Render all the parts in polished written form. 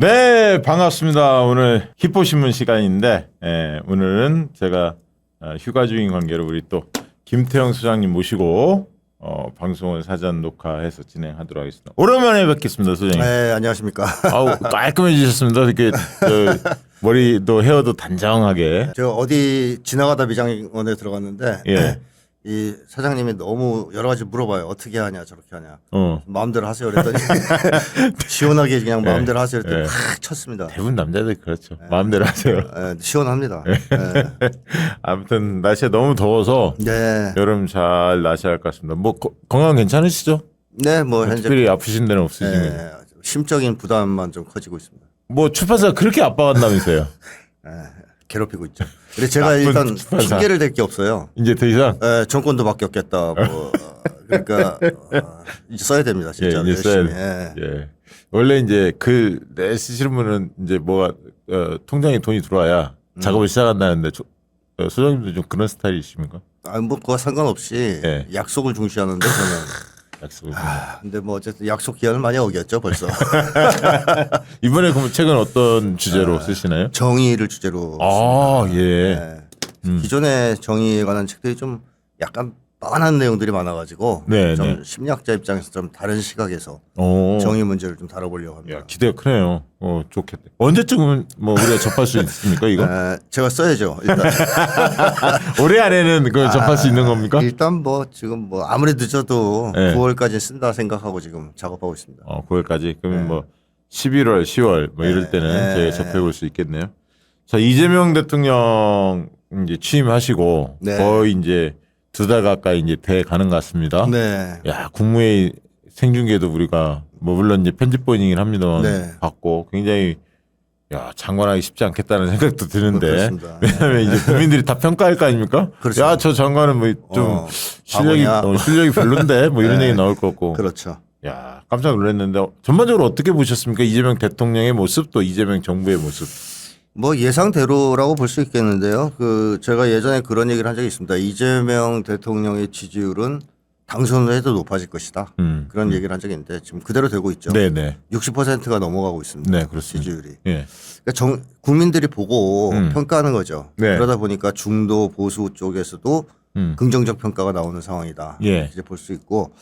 네, 반갑습니다. 오늘 기포신문 시간인데 오늘은 제가 휴가 중인 관계로 우리 또 김태형 소장님 모시고 방송을 사전 녹화해서 진행하도록 하겠습니다. 오랜만에 뵙겠습니다, 소장님. 네, 안녕하십니까. 아우, 깔끔해지셨습니다. 이렇게 머리도 헤어도 단정하게. 저 어디 지나가다 미장원에 들어갔는데 예. 이 사장님이 너무 여러 가지 물어봐요. 어떻게 하냐, 저렇게 하냐. 어. 마음대로 하세요. 그랬더니 시원하게 그냥 마음대로 하세요. 그랬더니 예. 팍 쳤습니다. 대부분 남자들 그렇죠. 마음대로 하세요. 시원합니다. 아무튼 날씨가 너무 더워서 네. 여름 잘 나셔야 할 것 같습니다. 뭐 건강 괜찮으시죠? 네, 뭐 현재 특별히 아프신 데는 없으시면. 심적인 부담만 좀 커지고 있습니다. 뭐 출판사가 그렇게 압박한다면서요. 괴롭히고 있죠. 그래서 제가 나쁜 일단 출판사. 핑계를 댈 게 없어요. 이제 더 이상 정권도 바뀌었겠다. 뭐 그러니까 이제 써야 됩니다. 진짜 이제 써야 열심히. 돼. 예. 원래 이제 글 쓰시는 분은 이제 뭐가 통장에 돈이 들어와야 작업을 시작한다는데 소장님도 좀 그런 스타일이십니까? 뭐 그거 상관없이 예. 약속을 중시하는데 저는. 약속을. 근데 뭐 어쨌든 약속 기한을 많이 어겼죠 벌써. 이번에 그럼 책은 어떤 주제로 쓰시나요? 정의를 주제로. 아, 씁니다. 예. 네. 기존의 정의에 관한 책들이 좀 약간 뻔한 내용들이 많아가지고 네, 좀 네. 심리학자 입장에서 좀 다른 시각에서 오. 정의 문제를 좀 다뤄보려고 합니다. 야, 기대가 크네요. 좋겠다. 언제쯤 뭐 우리가 접할 수 있습니까, 이거? 제가 써야죠 일단. 올해 안에는 그걸 접할 수 있는 겁니까? 일단 뭐 지금 뭐 아무리 늦어도 네. 9월까지 쓴다 생각하고 지금 작업하고 있습니다. 9월까지. 그러면 뭐 11월, 10월 뭐 이럴 때는 저희가 접해볼 수 있겠네요. 자, 이재명 대통령 이제 취임하시고 네. 거의 이제 2달 가까이 이제 돼 가는 것 같습니다. 네. 야, 국무회의 생중계도 우리가 뭐 물론 이제 편집 보이긴 합니다만 네. 받고 굉장히 장관하기 쉽지 않겠다는 생각도 드는데 그렇습니다. 왜냐하면 이제 국민들이 다 평가할 거 아닙니까? 그렇죠. 야, 저 장관은 뭐 좀 바보냐. 실력이 별론데 뭐 이런 네. 얘기 나올 것 같고. 그렇죠. 야, 깜짝 놀랐는데 전반적으로 어떻게 보셨습니까? 이재명 대통령의 모습 또 이재명 정부의 모습. 뭐 예상대로라고 볼 수 있겠는데요. 제가 예전에 그런 얘기를 한 적이 있습니다. 이재명 대통령의 지지율은 당선을 해도 높아질 것이다. 그런 얘기를 한 적이 있는데 지금 그대로 되고 있죠. 네네. 60%가 넘어가고 있습니다. 네, 그렇습니다. 지지율이. 예. 그러니까 국민들이 보고 평가하는 거죠. 네. 그러다 보니까 중도 보수 쪽에서도 긍정적 평가가 나오는 상황이다. 예. 이제 볼 수 있고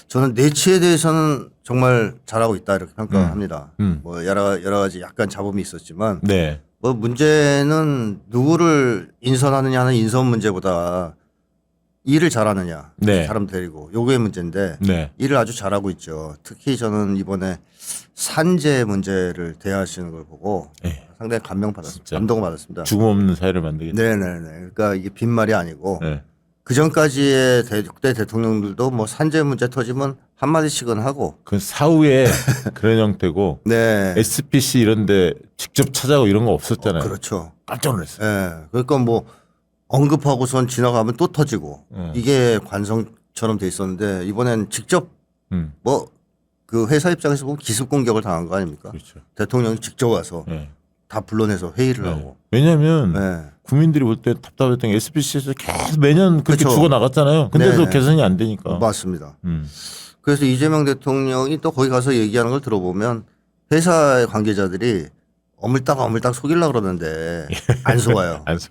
저는 내치에 대해서는 정말 잘하고 있다 이렇게 평가합니다. 뭐 여러 가지 약간 잡음이 있었지만 네. 뭐 문제는 누구를 인선하느냐 하는 인선 문제보다 일을 잘하느냐 네. 사람 데리고 요게 문제인데 네. 일을 아주 잘하고 있죠. 특히 저는 이번에 산재 문제를 대하시는 걸 보고 네. 상당히 진짜. 감동을 받았습니다. 죽음 없는 사회를 만들겠다. 네네네. 그러니까 이게 빈말이 아니고 네. 그 전까지의 그때 대통령들도 뭐 산재 문제 터지면 한 마디씩은 하고. 그 사후에 그런 형태고 네. SPC 이런데 직접 찾아오고 이런 거 없었잖아요. 그렇죠. 깜짝 놀랐어요. 예. 그러니까 뭐 언급하고선 지나가면 또 터지고 이게 관성처럼 돼 있었는데 이번엔 직접 뭐 그 회사 입장에서 보면 기습 공격을 당한 거 아닙니까? 그렇죠. 대통령이 직접 와서 네. 다 불러내서 회의를 하고. 왜냐하면 네. 국민들이 볼 때 답답했던 게 SPC에서 계속 매년 그렇게 그렇죠. 죽어 나갔잖아요. 근데도 네. 개선이 안 되니까. 맞습니다. 그래서 이재명 대통령이 또 거기 가서 얘기하는 걸 들어보면 회사의 관계자들이 어물딱 속이려고 그러는데 안 속아요. 안 써.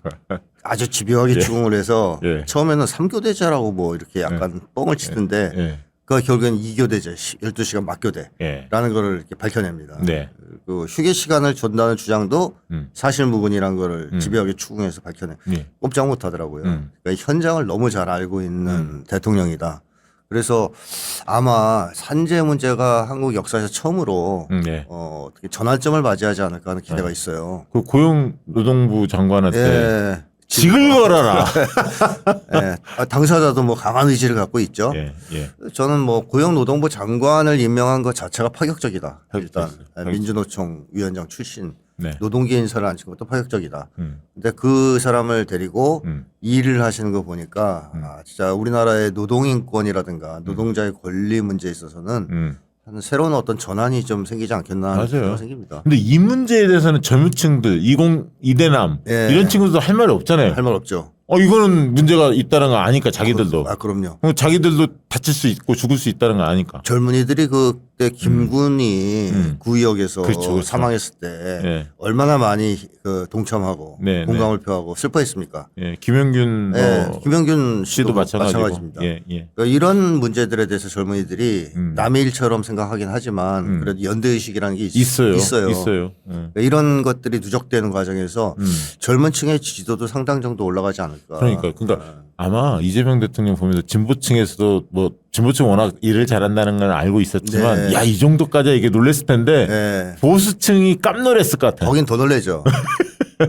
아주 집요하게 추궁을 해서 예. 처음에는 3교대자라고 뭐 이렇게 약간 뻥을 치던데 예. 그 결국엔 2교대제 12시간 막교대라는 예. 거를 이렇게 밝혀냅니다. 네. 그 휴게 시간을 준다는 주장도 사실무근이라는 거를 집요하게 추궁해서 밝혀내. 예. 꼼짝 못 하더라고요. 그러니까 현장을 너무 잘 알고 있는 대통령이다. 그래서 아마 산재 문제가 한국 역사에서 처음으로 네. 어떻게 전환점을 맞이하지 않을까 하는 기대가 있어요. 그 고용노동부 장관한테 예. 직을 걸어라. 예. 당사자도 뭐 강한 의지를 갖고 있죠. 예. 예. 저는 뭐 고용노동부 장관을 임명한 것 자체가 파격적이다. 일단 파격적이죠. 민주노총 위원장 출신 네. 노동계 인사를 앉힌 것도 파격적이다. 근데 그 사람을 데리고 일을 하시는 거 보니까 진짜 우리나라의 노동인권이라든가 노동자의 권리 문제에 있어서는 한 새로운 어떤 전환이 좀 생기지 않겠나 하는 맞아요. 생각이 생깁니다. 근데 이 문제에 대해서는 젊은층들 20이대남 예. 이런 친구들도 할 말이 없잖아요. 할 말 없죠. 이거는 문제가 있다는 거 아니까 자기들도. 그럼요. 자기들도 다칠 수 있고 죽을 수 있다는 거 아니까. 젊은이들이 그 그때 김군이 구의역에서 그렇죠. 사망했을 때 예. 얼마나 많이 그 동참하고 네, 공감을 표하고 슬퍼했습니까? 예. 김영균 김영균 씨도 씨도 마찬가지입니다. 마찬가지입니다. 예, 예. 그러니까 이런 문제들에 대해서 젊은이들이 남의 일처럼 생각하긴 하지만 그래도 연대의식이라는 게 있어요. 있어요. 예. 그러니까 이런 것들이 누적되는 과정에서 젊은 층의 지지도도 상당 정도 올라가지 않을까. 그러니까 아마 이재명 대통령 보면서 진보층에서도 뭐 진보층 워낙 일을 잘한다는 건 알고 있었지만 네. 야, 이 정도까지 이게 놀랬을 텐데 네. 보수층이 깜놀했을 것 같아요. 거긴 더 놀래죠.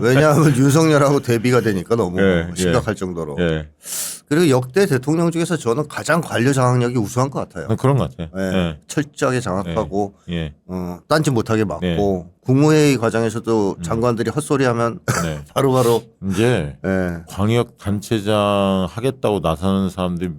왜냐하면 윤석열하고 대비가 되니까 너무 예, 심각할 정도로. 예. 그리고 역대 대통령 중에서 저는 가장 관료 장악력이 우수한 것 같아요. 그런 것 같아요. 예. 예. 철저하게 장악하고 예. 딴짓 못하게 막고 네. 국무회의 과정에서도 장관들이 헛소리하면 네. 바로바로 이제 예. 광역 단체장 하겠다고 나서는 사람들이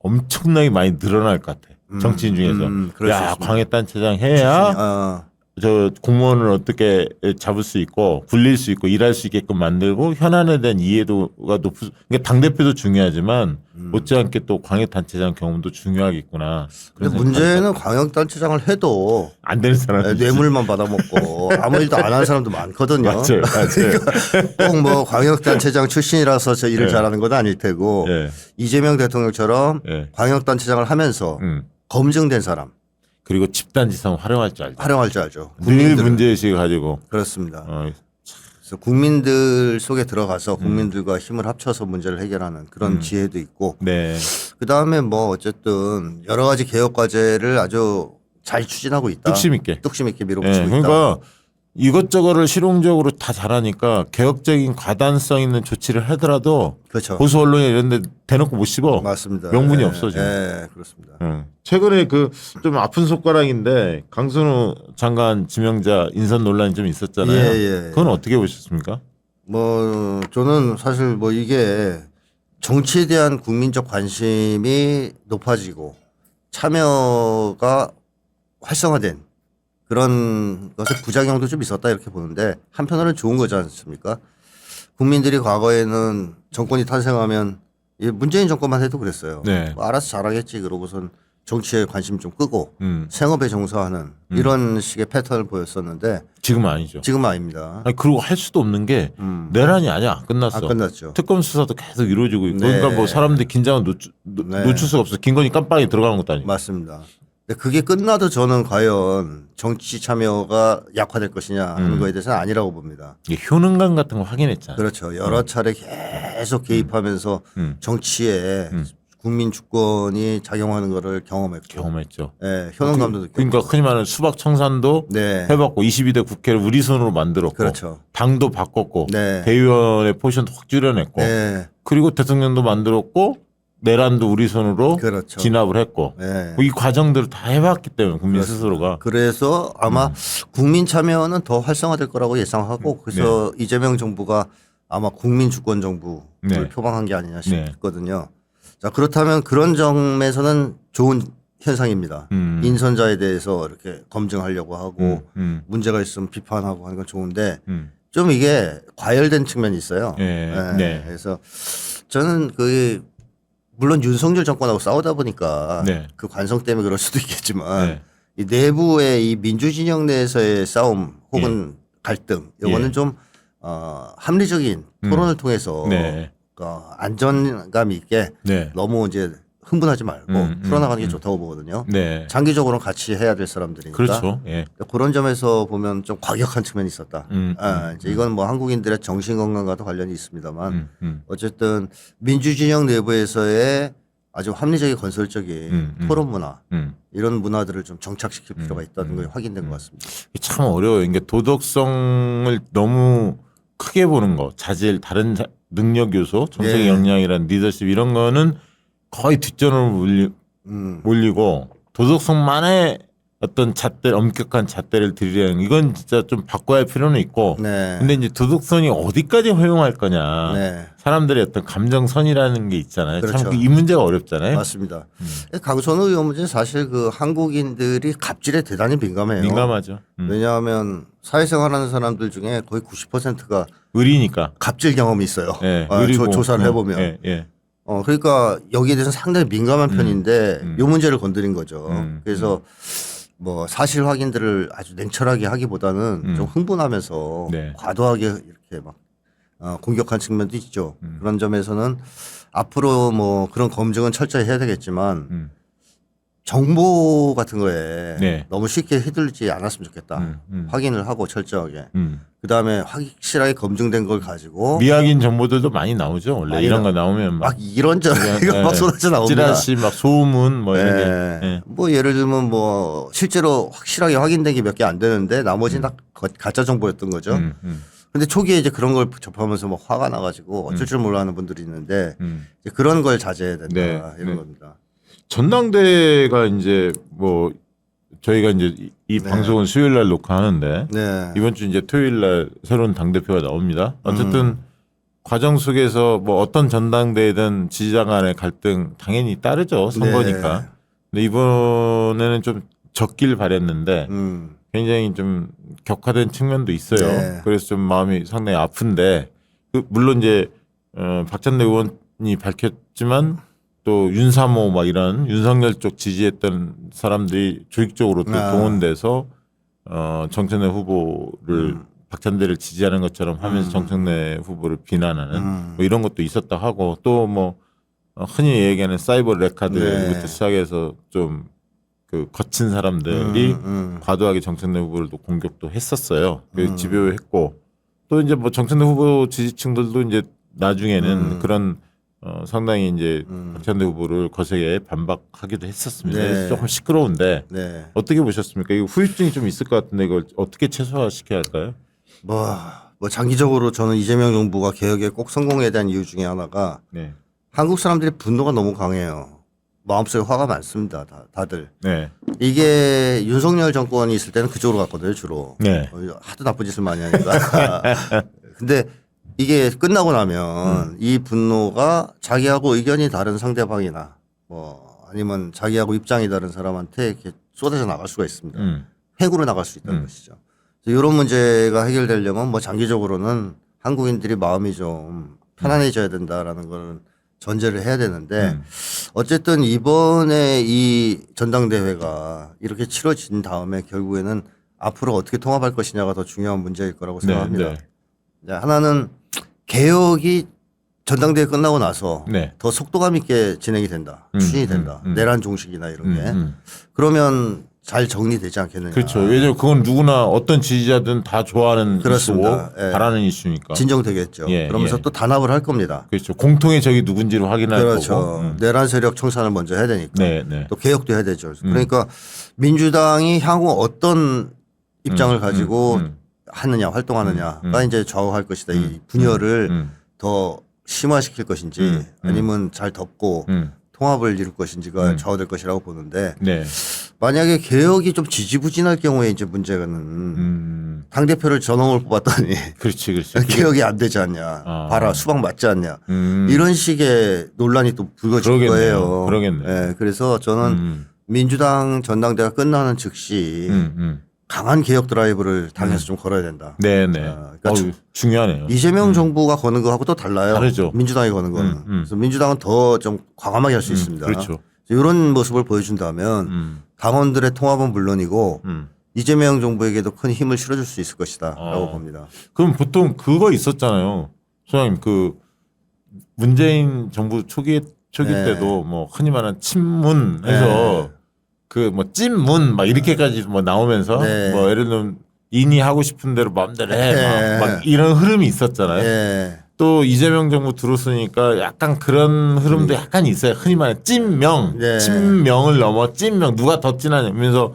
엄청나게 많이 늘어날 것 같아. 정치인 중에서. 그럴 수 야, 있습니다. 광역 단체장 해야 어, 저 공무원을 어떻게 잡을 수 있고 굴릴 수 있고 일할 수 있게끔 만들고 현안에 대한 이해도가 높을. 그러니까 당 대표도 중요하지만 못지않게 또 광역 단체장 경험도 중요하겠구나. 근데 문제는 광역단체장을 해도 안 되는 사람. 뇌물만 받아먹고 아무 일도 안 하는 사람도 많거든요. 맞아요, 맞아요. 꼭 뭐 광역단체장 출신이라서 저 일을 잘하는 건 아닐 테고 예. 이재명 대통령처럼 예. 광역단체장을 하면서 검증된 사람 그리고 집단지성 활용할 줄 알죠. 활용할 줄 알죠. 늘 문제의식을 가지고. 그렇습니다. 어, 그래서 국민들 속에 들어가서 국민들과 힘을 합쳐서 문제를 해결하는 그런 지혜도 있고 네. 그다음에 뭐 어쨌든 여러 가지 개혁 과제를 아주 잘 추진하고 있다. 뚝심 있게. 뚝심 있게 예, 밀어붙이고 있다. 그러니까 이것저것을 실용적으로 다 잘하니까 개혁적인 과단성 있는 조치를 하더라도 그렇죠. 보수 언론에 이런 데 대놓고 못 씹어. 맞습니다. 명분이 예, 없어 지금. 예, 그렇습니다. 최근에 그 좀 아픈 손가락인데 강선우 장관 지명자 인선 논란이 좀 있었잖아요. 예, 예. 그건 어떻게 보셨습니까? 뭐 저는 사실 뭐 이게 정치에 대한 국민적 관심이 높아지고 참여가 활성화된 그런 것의 부작용도 좀 있었다 이렇게 보는데 한편으로는 좋은 거지 않습니까? 국민들이 과거에는 정권이 탄생하면 문재인 정권만 해도 그랬어요. 네. 뭐 알아서 잘하겠지 그러고선 정치에 관심 좀 끄고 음. 생업에 종사하는 이런 식의 패턴을 보였었는데 지금은 아니죠. 지금은 아닙니다. 아니, 그리고 할 수도 없는 게 내란이 아직 안 끝났어. 안 끝났죠. 특검 수사도 계속 이루어지고 있고. 네. 그러니까 뭐 사람들이 긴장을 놓칠 수가 없어. 김건희 깜빵에 들어가는 것도 아니고. 맞습니다. 근데 그게 끝나도 저는 과연 정치 참여가 약화될 것이냐 하는 거에 대해서는 아니라고 봅니다. 이게 효능감 같은 거 확인했잖아. 그렇죠. 여러 차례 계속 개입하면서 정치에 국민 주권이 작용하는 거를 경험했고 경험했죠. 예, 효능감도 느꼈고. 그러니까 흔히 말하는 수박 청산도 네. 해봤고 22대 국회를 우리 손으로 만들었고 그렇죠. 당도 바꿨고 네. 대의원의 포션도 확 줄여냈고 네. 그리고 대통령도 만들었고 내란도 우리 손으로 그렇죠. 진압을 했고 네. 이 과정들을 다 해봤기 때문에 국민 스스로가 그래서 아마 국민 참여는 더 활성화될 거라고 예상하고 그래서 이재명 정부가 아마 국민 주권 정부를 네. 표방한 게 아니냐 싶거든요. 자, 그렇다면 그런 점에서는 좋은 현상입니다. 인선자에 대해서 이렇게 검증하려고 하고 문제가 있으면 비판하고 하는 건 좋은데 좀 이게 과열된 측면이 있어요. 네. 네. 네. 그래서 저는 그 물론 윤석열 정권하고 싸우다 보니까 네. 그 관성 때문에 그럴 수도 있겠지만 네. 이 내부의 이 민주진영 내에서의 싸움 혹은 갈등 이거는 예. 좀 합리적인 토론을 통해서 네. 안전감 있게 네. 너무 이제 흥분하지 말고 풀어나가는 게 좋다고 보거든요. 네. 장기적으로는 같이 해야 될 사람들이니까. 그렇죠. 예. 그런 점에서 보면 좀 과격한 측면이 있었다. 이제 이건 뭐 한국인들의 정신 건강과도 관련이 있습니다만 어쨌든 민주진영 내부에서의 아주 합리적인 건설적인 토론 문화 이런 문화들을 좀 정착시킬 필요가 있다는 게 확인된 것 같습니다. 참 어려워요. 이게 도덕성을 너무 크게 보는 거, 자질, 다른 능력 요소, 정책 네. 역량이란 리더십 이런 거는 거의 뒷전으로 몰리고 도덕성만의 어떤 잣대, 엄격한 잣대를 들이려는 이건 진짜 좀 바꿔야 할 필요는 있고. 네. 근데 이제 도덕성이 어디까지 허용할 거냐. 네. 사람들의 어떤 감정선이라는 게 있잖아요. 그렇죠. 참 이 문제가 어렵잖아요. 맞습니다. 강선우 의원 문제는 사실 그 한국인들이 갑질에 대단히 민감해요. 민감하죠. 왜냐하면 사회생활하는 사람들 중에 거의 90%가 의리니까. 갑질 경험이 있어요. 예, 조사를 해보면. 예, 예. 그러니까 여기에 대해서 상당히 민감한 편인데 이 문제를 건드린 거죠. 그래서 뭐 사실 확인들을 아주 냉철하게 하기보다는 좀 흥분하면서 네. 과도하게 이렇게 막 공격한 측면도 있죠. 그런 점에서는 앞으로 뭐 그런 검증은 철저히 해야 되겠지만 정보 같은 거에 네. 너무 쉽게 휘둘리지 않았으면 좋겠다. 확인을 하고 철저하게. 그다음에 확실하게 검증된 걸 가지고 미확인 정보들도 많이 나오죠. 원래 많이 이런 거 나오면 막 이런저런 이거 막 쏟아져 나옵니다. 찌라시 막 소문 뭐 이런 게. 예. 뭐 예를 들면 뭐 실제로 확실하게 확인된 게 몇 개 안 되는데 나머지는 다 가짜 정보였던 거죠. 근데 초기에 이제 그런 걸 접하면서 막 화가 나가지고 어쩔 줄 몰라 하는 분들이 있는데 이제 그런 걸 자제해야 된다 네. 이런 네. 겁니다. 전당대회가 이제 뭐 저희가 이제 이 네. 방송은 수요일 날 녹화하는데 네. 이번 주 이제 토요일 날 새로운 당대표가 나옵니다. 어쨌든 과정 속에서 뭐 어떤 전당대회든 지지자 간의 갈등 당연히 따르죠. 선거니까. 네. 근데 이번에는 좀 적길 바랬는데 음. 굉장히 좀 격화된 측면도 있어요. 네. 그래서 좀 마음이 상당히 아픈데 물론 이제 박찬대 의원이 밝혔지만 또 윤삼호 막 이런 윤석열 쪽 지지했던 사람들이 조직적으로 또 동원돼서 정청래 후보를 박찬대를 지지하는 것처럼 하면서 정청래 후보를 비난하는 뭐 이런 것도 있었다 하고 또 뭐 흔히 얘기하는 사이버 레카드부터 네. 시작해서 좀 그 거친 사람들이 과도하게 정청래 후보를 또 공격도 했었어요. 그래서 집요했고 또 이제 뭐 정청래 후보 지지층들도 이제 나중에는 그런 상당히 이제 박찬대 후보를 거세게 반박하기도 했었습니다. 네. 그래서 조금 시끄러운데 네. 어떻게 보셨습니까? 이거 후유증이 좀 있을 것 같은데 이걸 어떻게 최소화시켜야 할까요? 뭐 장기적으로 저는 이재명 정부가 개혁에 꼭 성공해야 되는 이유 중에 하나가 네. 한국 사람들의 분노가 너무 강해요. 마음속에 화가 많습니다. 다들. 네. 이게 윤석열 정권이 있을 때는 그쪽으로 갔거든요, 주로. 네. 하도 나쁜 짓을 많이 하니까. 근데 이게 끝나고 나면 이 분노가 자기하고 의견이 다른 상대방이나 뭐 아니면 자기하고 입장이 다른 사람한테 이렇게 쏟아져 나갈 수가 있습니다. 획으로 나갈 수 있다는 것이죠. 이런 문제가 해결되려면 뭐 장기적으로는 한국인들이 마음이 좀 편안해져야 된다라는 걸 전제를 해야 되는데 어쨌든 이번에 이 전당대회가 이렇게 치러진 다음에 결국에는 앞으로 어떻게 통합할 것이냐가 더 중요한 문제일 거라고 생각합니다. 네. 하나는 개혁이 전당대회 끝나고 나서 네. 더 속도감 있게 진행이 된다. 추진이 된다. 내란 종식이나 이런 게. 그러면 잘 정리되지 않겠느냐. 그렇죠. 왜냐하면 그건 누구나 어떤 지지자든 다 좋아하는 그렇습니다. 이슈고 예. 바라는 이슈니까. 진정되겠죠. 예, 그러면서 예. 또 단합을 할 겁니다. 그렇죠. 공통의 적이 누군지를 확인할 그렇죠. 거고. 내란 세력 청산을 먼저 해야 되니까. 네, 네. 또 개혁도 해야 되죠. 그러니까 민주당이 향후 어떤 입장을 가지고 하느냐, 활동하느냐가 이제 좌우할 것이다. 이 분열을 더 심화시킬 것인지 아니면 잘 덮고 통합을 이룰 것인지가 좌우될 것이라고 보는데 네. 만약에 개혁이 좀 지지부진할 경우에 이제 문제는 당대표를 전홍을 뽑았더니 그렇지, 그렇지. 개혁이 안 되지 않냐. 아. 봐라, 수박 맞지 않냐. 이런 식의 논란이 또 불거질 그러겠네요. 거예요. 그러겠네요. 예, 그래서 저는 민주당 전당대가 끝나는 즉시 강한 개혁 드라이브를 당에서 좀 걸어야 된다. 네네. 그러니까 중요하네요. 이재명 정부가 거는 거하고 또 달라요. 다르죠. 민주당이 거는 거는. 그래서 민주당은 더 좀 과감하게 할 수 있습니다. 그렇죠. 이런 모습을 보여준다면 당원들의 통합은 물론이고 이재명 정부에게도 큰 힘을 실어줄 수 있을 것이다라고 봅니다. 그럼 보통 그거 있었잖아요. 소장님 그 문재인 정부 초기 네. 때도 뭐 흔히 말하는 친문해서 네. 그 뭐 찐문 막 이렇게까지 뭐 나오면서 네. 뭐 예를 들면 인이 하고 싶은 대로 마음대로 해 네. 막 이런 흐름이 있었잖아요. 예. 또 이재명 정부 들어서니까 약간 그런 흐름도 약간 있어요. 흔히 말하는 찐명, 네. 친명을 넘어 찐명 누가 더 진하냐면서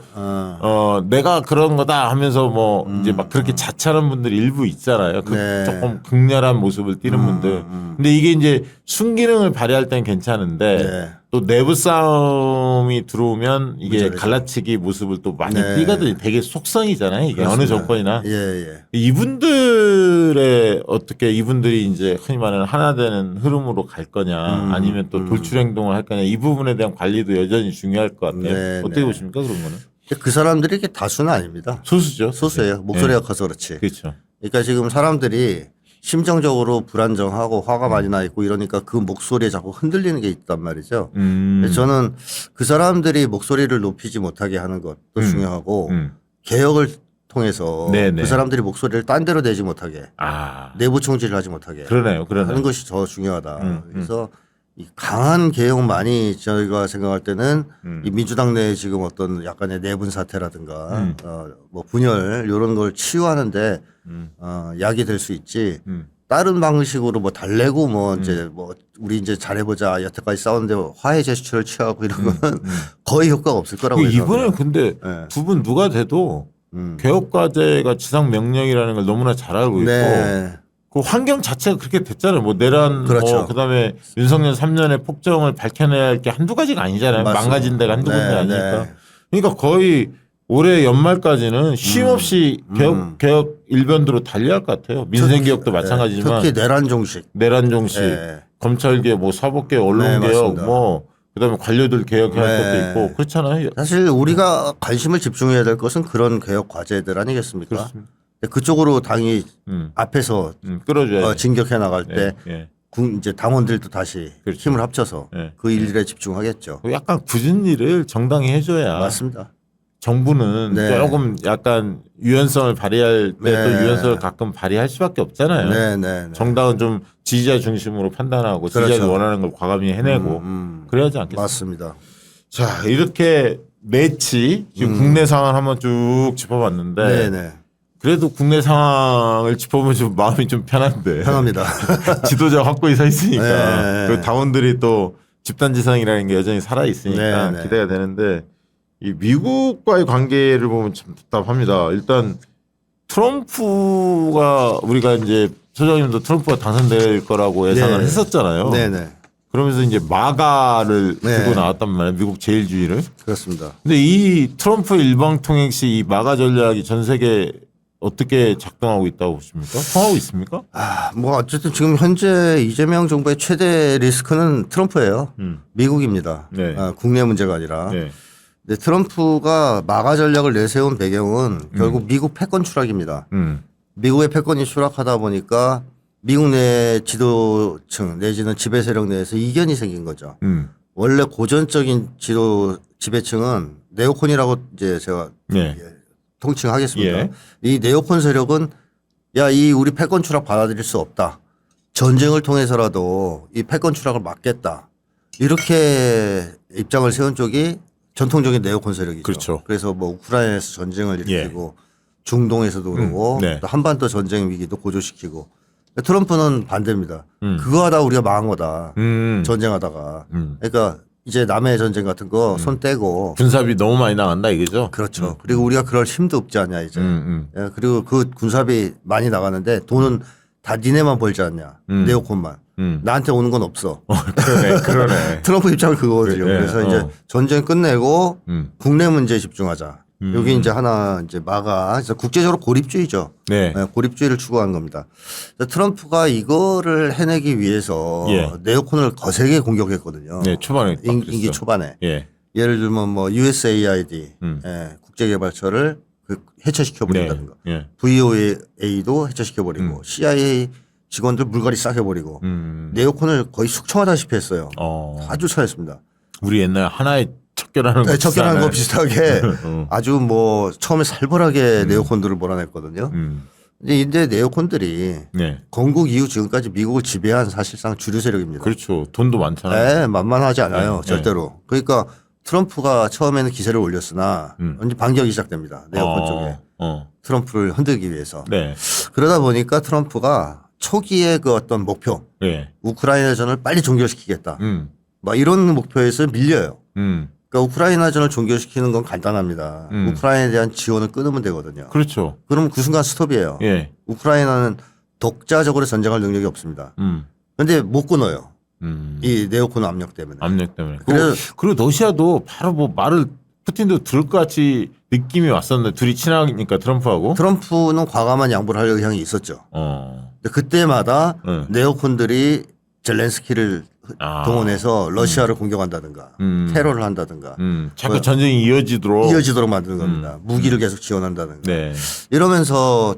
내가 그런 거다 하면서 뭐 이제 막 그렇게 자처하는 분들이 일부 있잖아요. 네. 조금 극렬한 모습을 띠는 분들. 근데 이게 이제 순기능을 발휘할 땐 괜찮은데 네. 또 내부 싸움이 들어오면 이게 문제가 갈라치기 모습을 또 많이 네. 띠거든요. 되게 속성이잖아요. 이게 그렇습니다. 어느 정권이나. 예, 예. 이분들의 어떻게 이분들이 이제 흔히 말하는 하나 되는 흐름으로 갈 거냐 아니면 또 돌출 행동을 할 거냐 이 부분에 대한 관리도 여전히 중요할 것 같아요. 네, 어떻게 네. 보십니까 그런 거는? 그 사람들이 이렇게 다수는 아닙니다. 소수죠. 소수예요. 목소리가 커서 그렇지. 그렇죠. 그러니까 지금 사람들이 심정적으로 불안정하고 화가 많이 나 있고 이러니까 그 목소리에 자꾸 흔들리는 게 있단 말이죠. 그래서 저는 그 사람들이 목소리를 높이지 못하게 하는 것도 중요하고 개혁을 통해서 네네. 그 사람들이 목소리를 딴 데로 내지 못하게 내부 총질을 하지 못하게 그러네요. 하는 것이 더 중요하다. 그래서 이 강한 개혁만이 저희가 생각할 때는 이 민주당 내에 지금 어떤 약간의 내분 사태라든가 뭐 분열 이런 걸 치유하는데 약이 될 수 있지. 다른 방식으로 뭐 달래고 뭐 이제 뭐 우리 이제 잘해보자 여태까지 싸웠는데 화해 제스처를 취하고 이런 거는 거의 효과가 없을 거라고 이번에 생각합니다. 근데 네. 두 분 누가 돼도 개혁 과제가 지상 명령이라는 걸 너무나 잘 알고 있고 네. 그 환경 자체가 그렇게 됐잖아요. 뭐 내란 그렇죠. 뭐 그다음에 윤석열 3년의 폭정을 밝혀내야 할 게 한두 가지가 아니잖아요. 맞습니다. 망가진 데가 한두 군데 네, 아니니까. 네. 그러니까 거의 올해 연말까지는 쉼 없이 개혁 일변도로 달려야 할 것 같아요. 민생 개혁도 마찬가지지만 특히 내란 종식. 내란 종식, 네. 검찰 개혁, 뭐 사법 개혁, 언론 네, 개혁, 맞습니다. 뭐 그다음에 관료들 개혁해야 할 네. 것도 있고 그렇잖아요. 사실 우리가 관심을 집중해야 될 것은 그런 개혁 과제들 아니겠습니까? 그렇습니다. 그쪽으로 당이 앞에서 끌어줘야 진격해 나갈 때 예. 이제 당원들도 다시 그렇죠. 힘을 합쳐서 예. 그 일에 집중하겠죠. 약간 굳은 일을 정당히 해줘야 맞습니다. 정부는 네. 조금 약간 유연성을 발휘할 때 또 네. 유연성을 가끔 발휘할 수밖에 없잖아요. 네, 네, 네. 정당은 좀 지지자 중심으로 판단하고 그렇죠. 지지자가 원하는 걸 과감히 해내고 그래야지 않겠습니까? 맞습니다. 자, 이렇게 매치 지금 국내 상황을 한번 쭉 짚어봤는데 네, 네. 그래도 국내 상황을 짚어보면 좀 마음이 좀 편한데 편합니다. 지도자 확고히 서 있으니까 네. 그 당원들이 또 집단지성이라는 게 여전히 살아 있으니까 네, 네. 기대가 되는데 이 미국과의 관계를 보면 참 답답합니다. 일단 트럼프가 우리가 이제 소장님도 트럼프가 당선될 거라고 예상을 네. 했었잖아요. 네, 네. 그러면서 이제 마가를 네. 들고 나왔단 말이에요. 미국 제일주의를. 그렇습니다. 근데 이 트럼프 일방 통행 시 이 마가 전략이 전 세계 어떻게 작동하고 있다고 보십니까? 통하고 있습니까? 뭐 어쨌든 지금 현재 이재명 정부의 최대 리스크는 트럼프예요. 미국입니다. 네. 국내 문제가 아니라. 네. 근데 트럼프가 마가 전략을 내세운 배경은 결국 미국 패권 추락입니다. 미국의 패권이 추락하다 보니까 미국 내 지도층 내지는 지배 세력 내에서 이견이 생긴 거죠. 원래 고전적인 지배층은 네오콘이라고 이제 제가 네. 통칭하겠습니다. 예. 이 네오콘 세력은 야, 이 우리 패권 추락 받아들일 수 없다. 전쟁을 통해서라도 이 패권 추락을 막겠다. 이렇게 입장을 세운 쪽이 전통적인 네오콘 세력이죠. 그렇죠. 그래서 뭐 우크라이나에서 전쟁을 일으키고 중동에서도 그러고 네. 또 한반도 전쟁 위기도 고조시키고 트럼프는 반대입니다. 그거 하다 우리가 망한 거다. 전쟁하다가. 그러니까 이제 남의 전쟁 같은 거 손 떼고 군사비 너무 많이 나간다 이거죠? 그렇죠. 그리고 우리가 그럴 힘도 없지 않냐 이제. 예, 그리고 그 군사비 많이 나가는데 돈은 다 니네만 벌지 않냐. 네오콘만. 나한테 오는 건 없어. 그러네. 트럼프 입장은 그거거든요. 그래, 그래서 이제 전쟁 끝내고 국내 문제에 집중하자. 여기 이제 하나 이제 마가 국제적으로 고립주의죠. 네. 예, 고립주의를 추구한 겁니다. 트럼프가 이거를 해내기 위해서 예. 네오콘을 거세게 공격했거든요. 네, 초반에 딱 임기 그랬어. 초반에. 예. 예를 들면 뭐 USAID 국제개발처를 해체시켜 버린다든가 예. VOA도 해체시켜 버리고 CIA 직원들 물갈이 싹 해버리고 네오콘을 거의 숙청하다시피 했어요. 아주 차였습니다. 우리 옛날 하나의 척결하는 거 척결하는 거 비슷하게 어. 아주 뭐 처음에 살벌하게 네오콘들을 몰아냈거든요. 근데 이제 네오콘들이 네. 건국 이후 지금까지 미국을 지배한 사실상 주류 세력입니다. 그렇죠. 돈도 많잖아요. 네, 만만하지 않아요. 네. 절대로. 그러니까 트럼프가 처음에는 기세를 올렸으나 이제 반격이 시작됩니다. 네오콘 쪽에. 트럼프를 흔들기 위해서. 네. 그러다 보니까 트럼프가 초기에 그 어떤 목표, 네. 우크라이나전을 빨리 종결시키겠다. 막 이런 목표에서 밀려요. 그러니까 우크라이나전을 종결시키는 건 간단합니다. 우크라이나에 대한 지원을 끊으면 되거든요. 그렇죠. 그럼 그 순간 스톱이에요. 예. 우크라이나는 독자적으로 전쟁할 능력이 없습니다. 그런데 못 끊어요. 이 네오콘 압력 때문에. 압력 때문에. 그래서 그리고 러시아도 바로 뭐 말을 푸틴도 들을 것 같이 느낌이 왔었는데 둘이 친하니까 트럼프하고. 트럼프는 과감한 양보를 할 의향이 있었죠. 근데 그때마다 네오콘들이 젤렌스키를 동원해서 러시아를 공격한다든가 테러를 한다든가 자꾸 전쟁이 이어지도록 만드는 겁니다. 무기를 계속 지원한다든가. 네. 이러면서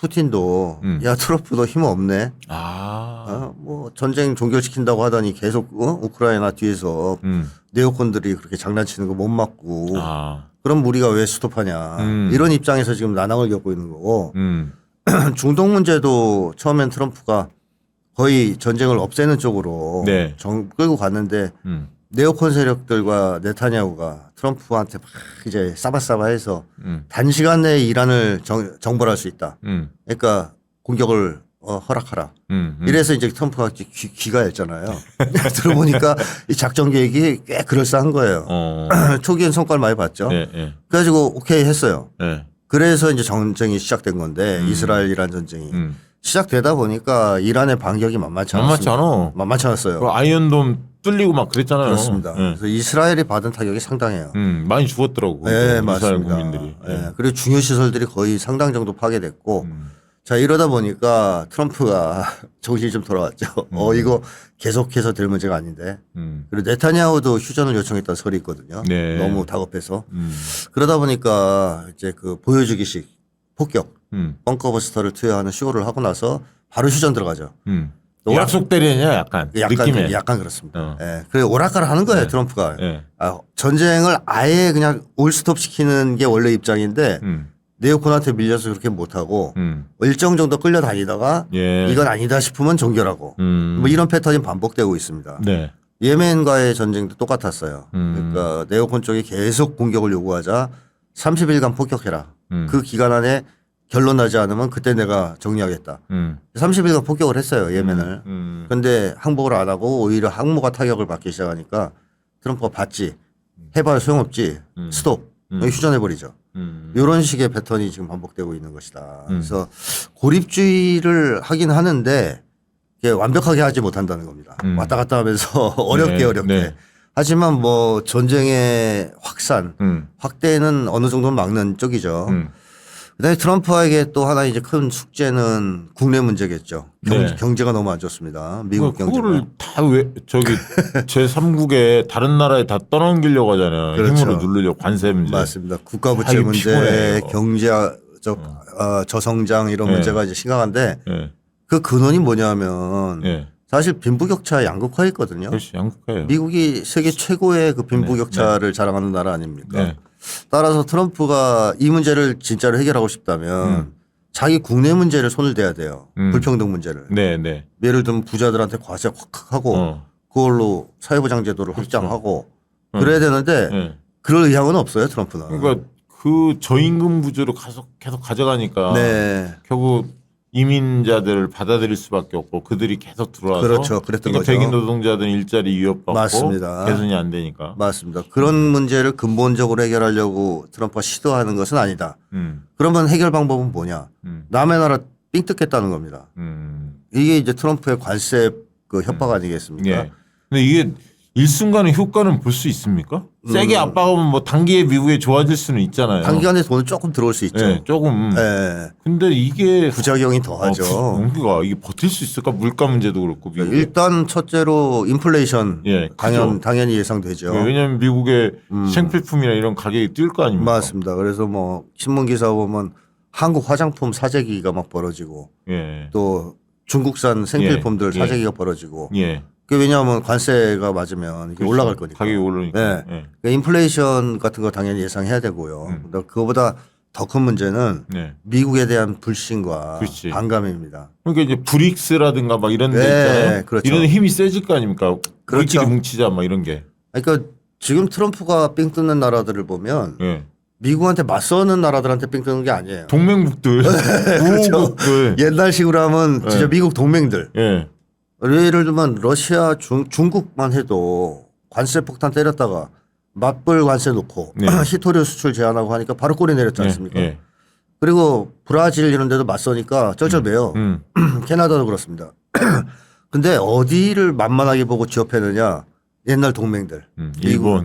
푸틴도 야 트럼프 너 힘 없네. 뭐 전쟁 종결시킨다고 하더니 계속 우크라이나 뒤에서 네오콘들이 그렇게 장난치는 거 못 막고 그럼 우리가 왜 스톱하냐 이런 입장에서 지금 난항을 겪고 있는 거고 중동 문제도 처음엔 트럼프가 거의 전쟁을 없애는 쪽으로 네. 끌고 갔는데 네오콘 세력들과 네타냐후가 트럼프한테 막 이제 싸바싸바해서 단시간 내에 이란을 정벌할 수 있다. 그러니까 공격을 허락하라. 이래서 이제 트럼프가 귀가 였잖아요. 들어보니까 이 작전 계획이 꽤 그럴싸한 거예요. 초기엔 성과를 많이 봤죠. 네, 네. 그래가지고 오케이 했어요. 네. 그래서 이제 전쟁이 시작된 건데 이스라엘 이란 전쟁이 시작되다 보니까 이란의 반격이 만만치 않았어요. 만만치 않았어요. 아이언돔 뚫리고 막 그랬잖아요. 그렇습니다. 그래서 이스라엘이 받은 타격이 상당해요. 많이 죽었더라고. 네, 이스라엘 맞습니다. 국민들이. 네. 그리고 중요 시설들이 거의 상당 정도 파괴됐고 자 이러다 보니까 트럼프가 정신이 좀 돌아왔죠. 이거 계속해서 될 문제가 아닌데. 그리고 네타냐후도 휴전을 요청했다는 설이 있거든요. 네. 너무 다급해서. 그러다 보니까 이제 그 보여주기식 폭격 벙커버스터를 투여하는 쇼를 하고 나서 바로 휴전 들어가죠. 약속 때리냐 약간 느낌에. 약간 그렇습니다. 예. 그래 오락가락 하는 거예요 트럼프가. 전쟁을 아예 그냥 올스톱 시키는 게 원래 입장인데 네오콘한테 밀려서 그렇게 못하고 일정 정도 끌려다니다가 이건 아니다 싶으면 종결하고 뭐 이런 패턴이 반복되고 있습니다. 네. 예멘과의 전쟁도 똑같았어요. 그러니까 네오콘 쪽이 계속 공격을 요구하자 30일간 폭격해라. 그 기간 안에 결론 나지 않으면 그때 내가 정리하겠다. 30일간 폭격을 했어요 예멘을. 그런데 항복을 안 하고 오히려 항모가 타격을 받기 시작하니까 트럼프가 받지 해봐야 소용없지 스톱 휴전해버리죠. 이런 식의 패턴이 지금 반복되고 있는 것이다. 그래서 고립주의를 하긴 하는데 완벽하게 하지 못한다는 겁니다. 왔다 갔다 하면서 어렵게 네. 하지만 뭐 전쟁의 확대는 어느 정도는 막는 쪽이죠. 그다음에 트럼프에게 또 하나 이제 큰 숙제는 국내 문제겠죠. 경제가 너무 안 좋습니다. 미국 경제가. 그거를 다 왜 저기 제3국에 다른 나라에 다 떠넘기려고 하잖아요. 그렇죠. 힘으로 누르려고 관세 문제. 맞습니다. 국가 부채 문제, 피곤해요. 경제적 저성장 이런 문제가 이제 심각한데 그 근원이 뭐냐면 사실 빈부격차 양극화였거든요. 그렇지, 양극화예요. 미국이 세계 최고의 그 빈부격차를 자랑하는 나라 아닙니까? 따라서 트럼프가 이 문제를 진짜로 해결하고 싶다면 자기 국내 문제를 손을 대야 돼요. 불평등 문제를. 예를 들면 부자들한테 과세 확 하고 그걸로 사회보장제도를 확장하고 그래야 되는데 그럴 의향은 없어요 트럼프는. 그러니까 그 저임금 구조로 계속 가져가니까 결국 이민자들을 받아들일 수밖에 없고 그들이 계속 들어와서 그렇죠. 그랬던 그러니까 거죠. 백인 노동자들은 일자리 위협받고 맞습니다. 개선이 안 되니까. 맞습니다. 그런 문제를 근본적으로 해결하려고 트럼프가 시도하는 것은 아니다. 그러면 해결 방법은 뭐냐? 남의 나라 삥 뜯겠다는 겁니다. 이게 이제 트럼프의 관세 그 협박 아니겠습니까? 근데 이게 일순간에 효과는 볼 수 있습니까? 세게 압박하면 뭐 단기에 미국에 좋아질 수는 있잖아요. 단기간에 돈은 조금 들어올 수 있죠. 조금. 근데 이게 부작용이 더하죠. 그러니까 이게 버틸 수 있을까? 물가 문제도 그렇고 미국에. 일단 첫째로 인플레이션 당연히 예상되죠. 왜냐하면 미국의 생필품이나 이런 가격이 뛸 거 아닙니까? 맞습니다. 그래서 뭐 신문 기사 보면 한국 화장품 사재기가 막 벌어지고 또 중국산 생필품들 사재기가 벌어지고 그게 왜냐하면 관세가 맞으면 이게 올라갈 거니까. 가격이 오르니까. 그러니까 인플레이션 같은 거 당연히 예상해야 되고요. 그거보다 더 큰 문제는 미국에 대한 불신과 반감입니다. 그러니까 이제 브릭스라든가 막 이런 데 있잖아요. 그렇죠. 이런 힘이 세질 거 아닙니까? 그렇죠. 우리끼리 뭉치자 막 이런 게. 그러니까 지금 트럼프가 삥 뜯는 나라들을 보면 미국한테 맞서는 나라들한테 삥 뜯는 게 아니에요. 동맹국들. 우호국들. 옛날식으로 하면 진짜 미국 동맹들. 예를 들면 러시아, 중국만 해도 관세 폭탄 때렸다가 맞불 관세 놓고 히토류 수출 제한하고 하니까 바로 꼬리 내렸지 않습니까? 그리고 브라질 이런 데도 맞서니까 쩔쩔매요. 캐나다도 그렇습니다. 근데 어디를 만만하게 보고 지원했느냐? 옛날 동맹들.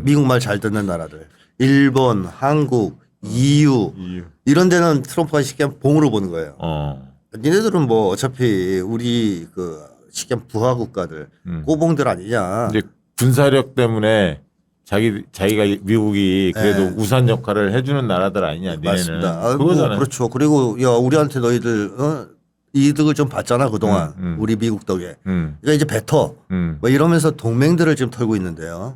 미국 말 잘 듣는 나라들. 일본, 한국, EU. 이런 데는 트럼프가 쉽게 봉으로 보는 거예요. 니네들은 뭐 어차피 우리 그 쉽게 부하 국가들, 꼬봉들 아니냐. 이제 군사력 때문에 자기가 미국이 그래도 네. 우산 역할을 해주는 나라들 아니냐. 니네는. 맞습니다. 그거잖아요. 그렇죠. 그리고 야 우리한테 너희들 이득을 좀 봤잖아 그동안 우리 미국 덕에. 그러니까 이제 뱉어. 뭐 이러면서 동맹들을 지금 털고 있는데요.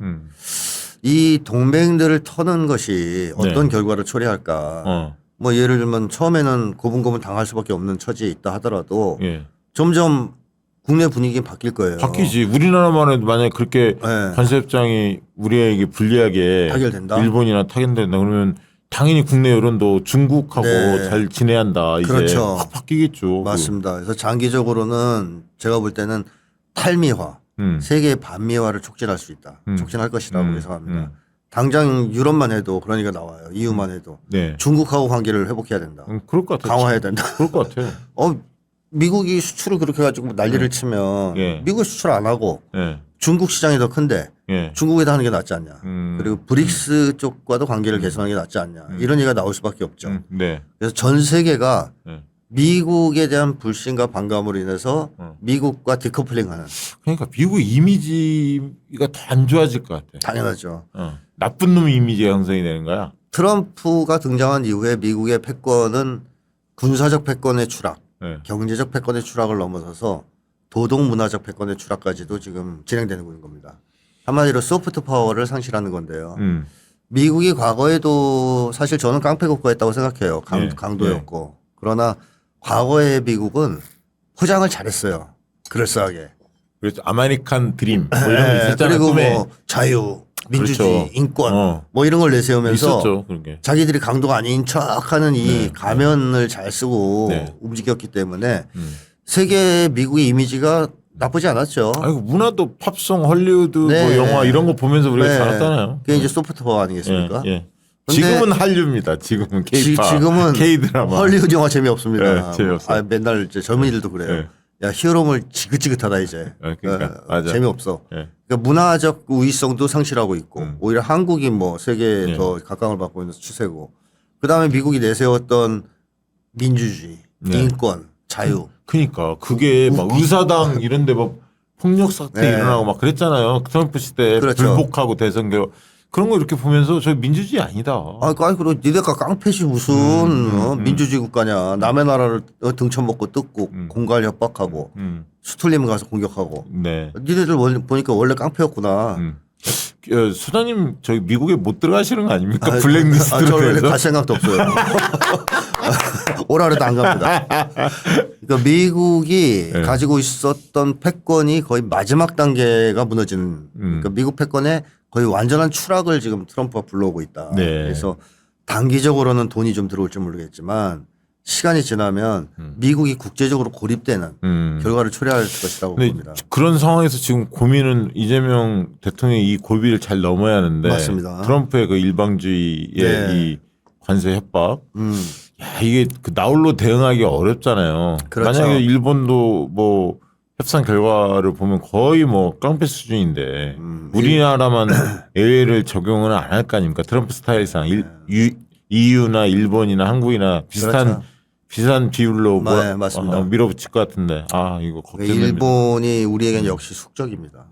이 동맹들을 터는 것이 어떤 결과를 초래할까. 뭐 예를 들면 처음에는 고분고분 당할 수밖에 없는 처지에 있다 하더라도 예. 점점 국내 분위기는 바뀔 거예요. 바뀌지. 우리나라만 해도 만약에 그렇게 네. 관세협정이 우리에게 불리하게 타결된다? 일본이나 타결된다 그러면 당연히 국내 여론도 중국하고 네. 잘 지내야 한다. 이제 그렇죠. 확 바뀌겠죠. 맞습니다. 그래서 장기적으로는 제가 볼 때는 탈미화, 세계의 반미화를 촉진할 수 있다. 촉진할 것이라고 예상합니다. 당장 유럽만 해도 그런 얘기가 나와요. EU만 해도 네. 중국하고 관계를 회복해야 된다. 그럴 것 같아요. 강화해야 된다. 그럴 것 같아요. 미국이 수출을 그렇게 해가지고 난리를 치면 예. 미국이 수출 안 하고 예. 중국 시장이 더 큰데 예. 중국에다 하는 게 낫지 않냐. 그리고 브릭스 쪽과도 관계를 음. 개선하는 게 낫지 않냐. 이런 얘기가 나올 수밖에 없죠. 네. 그래서 전 세계가 예. 미국에 대한 불신과 반감으로 인해서 어. 미국과 디커플링하는. 그러니까 미국 이미지가 더 안 좋아질 것 같아. 당연하죠. 나쁜 놈 이미지가 형성이 되는 거야. 트럼프가 등장한 이후에 미국의 패권은 군사적 패권의 추락, 예. 경제적 패권의 추락을 넘어서서 도덕 문화적 패권의 추락까지도 지금 진행되는 겁니다. 한마디로 소프트 파워를 상실하는 건데요. 미국이 과거에도 사실 저는 깡패 국가였다고 생각해요. 예. 강도였고. 그러나 과거의 미국은 포장을 잘했어요. 그럴싸하게. 그래서 아메리칸 드림 뭐 이런 거 있었잖아요. 그리고 꿈에. 뭐 자유, 민주주의, 그렇죠. 인권 뭐 이런 걸 내세우면서 있었죠. 그런 게. 자기들이 강도가 아닌 척하는 이 가면을 잘 쓰고 네. 움직였기 때문에 세계 미국의 이미지가 나쁘지 않았죠. 아이고 문화도 팝송, 헐리우드 네. 뭐 영화 이런 거 보면서 우리가 네. 자랐잖아요. 그게 이제 소프트 파워 아니겠습니까? 예, 예. 근데 지금은 한류입니다. 지금은 K-팝, 지금은 K-드라마. 헐리우드 영화 재미없습니다. 네, 재미없어요. 맨날 이제 젊은이들도 그래요. 네. 야 히어로물 지긋지긋하다 이제. 그러니까 맞아. 재미없어. 예. 그러니까 문화적 우위성도 상실하고 있고 오히려 한국이 뭐 세계에 네. 더 각광을 받고 있는 추세고 그다음에 미국이 내세웠던 민주주의, 네. 인권, 자유. 그러니까 그게 막 의사당 이런데 막 폭력 사태 네. 일어나고 막 그랬잖아요. 트럼프 시대 그렇죠. 불복하고 대선 결 그런 거 이렇게 보면서 저 민주주의 아니다. 그리고 니네가 깡패시 무슨 민주주의 국가냐. 남의 나라를 등쳐먹고 뜯고 공갈 협박하고 수틀림 가서 공격하고. 네. 니네들 보니까 원래 깡패였구나. 수장님 저기 미국에 못 들어가시는 거 아닙니까? 저 블랙리스트로 원래 해서. 갈 생각도 없어요. 오라 그래도 안 갑니다. 그러니까 미국이 네. 가지고 있었던 패권이 거의 마지막 단계가 무너지는 그러니까 미국 패권의 거의 완전한 추락을 지금 트럼프가 불러오고 있다. 네. 그래서 단기적으로는 돈이 좀 들어올지 모르겠지만 시간이 지나면 미국이 국제적으로 고립되는 결과를 초래할 것이라고 근데 봅니다. 그런 상황에서 지금 고민은 이재명 대통령이 이 고비를 잘 넘어야 하는데 맞습니다. 트럼프의 그 일방주의의 네. 이 관세 협박 야, 이게 그 나홀로 대응하기 어렵잖아요. 그렇죠. 만약에 일본도 뭐 협상 결과를 보면 거의 뭐 깡패 수준인데 우리나라만 예외를 적용은 안 할 거 아닙니까? 트럼프 스타일상 EU나 일본이나 한국이나 비슷한 그렇죠. 비슷한 비율로 네, 맞습니다. 밀어붙일 것 같은데 이거 걱정됩니다. 일본이 우리에겐 역시 숙적입니다.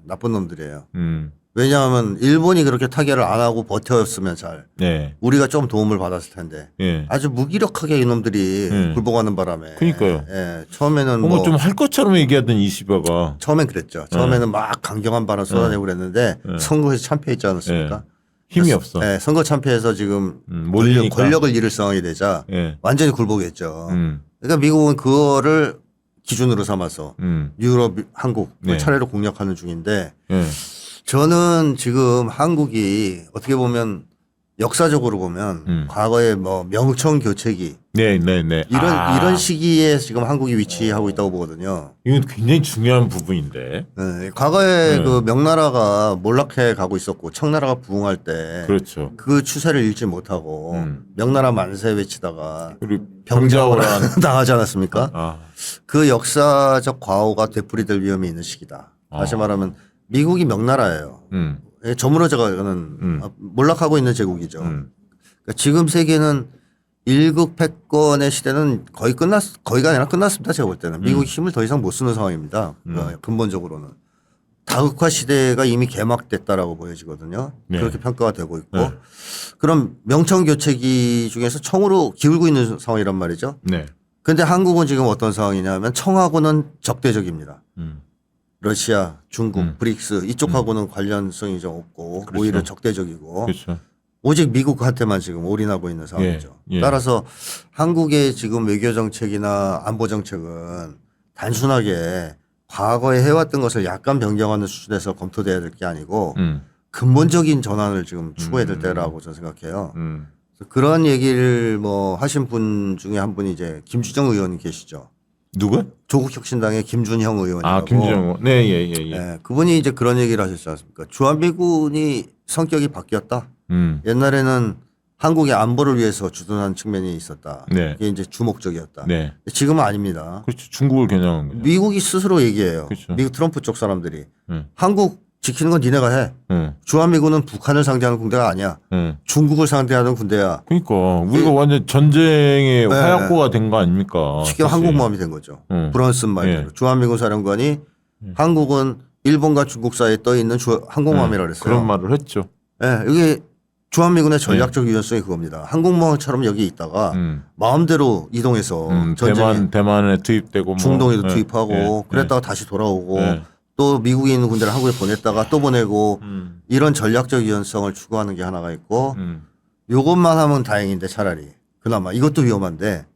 나쁜 놈들이에요. 음. 왜냐하면 일본이 그렇게 타결을 안 하고 버텼으면 잘 네. 우리가 좀 도움을 받았을 텐데 예. 아주 무기력하게 이놈들이 굴복하는 바람에 그러니까요. 처음에는 뭔가 뭐 좀 할 것처럼 얘기하던 이시바가 처음엔 그랬죠. 처음에는 막 강경한 발언 쏟아내고 그랬는데 선거에서 참패했지 않았습니까? 힘이 없어. 네, 선거 참패해서 지금 몰리니까. 권력을 잃을 상황이 되자 예. 완전히 굴복했죠. 그러니까 미국은 그거를 기준으로 삼아서 유럽, 한국을 네. 차례로 공략하는 중인데 예. 저는 지금 한국이 어떻게 보면 역사적으로 보면 과거에 뭐 명청 교체기 네. 이런 시기에 지금 한국이 위치하고 있다고 보거든요. 이건 굉장히 중요한 부분인데. 네, 과거에 그 명나라가 몰락해 가고 있었고 청나라가 부흥할 때 그렇죠. 그 추세를 잃지 못하고 명나라 만세 외치다가 그리고 병자호란 병자호란. 당하지 않았습니까? 그 역사적 과오가 되풀이될 위험이 있는 시기다. 다시 말하면 미국이 명나라예요. 저물어져가는 몰락하고 있는 제국이죠. 그러니까 지금 세계는 일국 패권의 시대는 거의가 아니라 끝났습니다. 제가 볼 때는 미국이 힘을 더 이상 못 쓰는 상황입니다. 근본적으로는 다흑화 시대가 이미 개막됐다라고 보여지거든요. 네. 그렇게 평가가 되고 있고 네. 그럼 명청 교체기 중에서 청으로 기울고 있는 상황이란 말이죠. 네. 근데 한국은 지금 어떤 상황이냐면 청하고는 적대적입니다. 러시아, 중국, 브릭스 이쪽하고는 관련성이 좀 없고 그렇죠. 오히려 적대적이고 그렇죠. 오직 미국한테만 지금 올인하고 있는 상황이죠. 예. 따라서 한국의 지금 외교 정책이나 안보 정책은 단순하게 과거에 해왔던 것을 약간 변경하는 수준에서 검토돼야 될 게 아니고 근본적인 전환을 지금 추구해야 될 때라고 저는 생각해요. 그래서 그런 얘기를 뭐 하신 분 중에 한 분이 이제 김주정 의원이 계시죠. 누구? 조국혁신당의 김준형 의원이라고. 아, 김정은. 네, 예. 네, 그분이 이제 그런 얘기를 하셨지 않습니까? 주한미군이 성격이 바뀌었다. 옛날에는 한국의 안보를 위해서 주둔한 측면이 있었다. 네. 그게 이제 주목적이었다. 네. 지금은 아닙니다. 그렇죠. 중국을 겨냥한 거죠. 미국이 스스로 얘기해요. 그렇죠. 미국 트럼프 쪽 사람들이 한국 지키는 건 니네가 해. 응. 주한미군은 북한을 상대하는 군대가 아니야. 응. 중국을 상대하는 군대야. 그러니까 우리가 완전 전쟁의 화약고가 된 거 아닙니까? 쉽게 한국마음이 된 거죠. 브런슨 말대로. 예. 주한미군 사령관이 한국은 일본과 중국 사이에 떠 있는 항공모함이라고 그랬어요. 그런 말을 했죠. 예, 이게 주한미군의 전략적 유연성이 그겁니다. 항공모함처럼 여기 있다가 마음대로 이동해서 대만에 투입되고 중동에도 뭐. 투입하고 그랬다가 다시 돌아오고 예. 또 미국에 있는 군대를 한국에 보냈다가 또 보내고 이런 전략적 유연성을 추구하는 게 하나가 있고 요것만 하면 다행인데 차라리 그나마 이것도 위험한데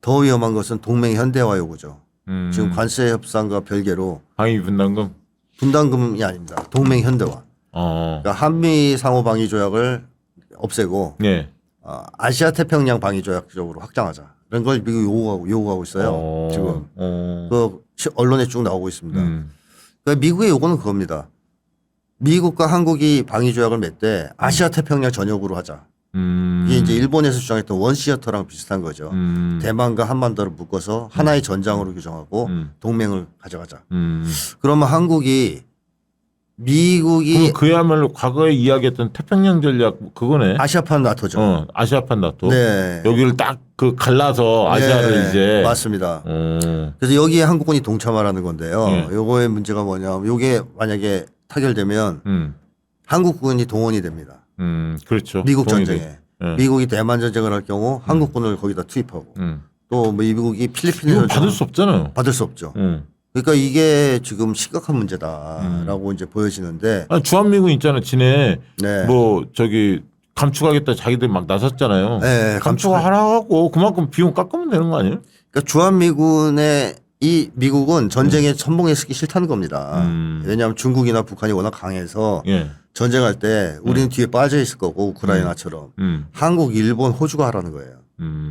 더 위험한 것은 동맹 현대화 요구죠. 지금 관세 협상과 별개로 방위 분담금. 분담금이 아닙니다. 동맹 현대화. 그러니까 한미 상호 방위 조약을 없애고 네. 아시아 태평양 방위 조약 쪽으로 확장하자. 이런 걸 미국이 요구하고 있어요. 지금 그 언론에 쭉 나오고 있습니다. 그러니까 미국의 요구는 그겁니다. 미국과 한국이 방위 조약을 맺되 아시아 태평양 전역으로 하자. 이게 이제 일본에서 주장했던 원시어터랑 비슷한 거죠. 대만과 한반도를 묶어서 하나의 전장으로 규정하고 동맹을 가져가자. 그러면 한국이 미국이 그야말로 과거에 이야기했던 태평양 전략 그거네. 아시아판 나토죠. 아시아판 나토. 네. 여기를 딱 그 갈라서 아시아를 네, 이제 맞습니다. 그래서 여기에 한국군이 동참하라는 건데요. 네. 요거의 문제가 뭐냐면 요게 만약에 타결되면 한국군이 동원이 됩니다. 그렇죠. 미국 동의돼. 전쟁에. 네. 미국이 대만 전쟁을 할 경우 한국군을 거기다 투입하고 또 뭐 미국이 필리핀에서 이거 받을 수 없잖아요. 받을 수 없죠. 그러니까 이게 지금 심각한 문제다라고 이제 보여지는데 주한미군 있잖아. 지네 네. 뭐 저기 감축하겠다 자기들 막 나섰잖아요. 네, 감축하라고 그만큼 비용 깎으면 되는 거 아니에요? 그러니까 주한미군의 이 미국은 전쟁에 선봉에 서기 싫다는 겁니다. 왜냐하면 중국이나 북한이 워낙 강해서 예. 전쟁할 때 우리는 뒤에 빠져 있을 거고 우크라이나처럼 한국, 일본, 호주가 하라는 거예요.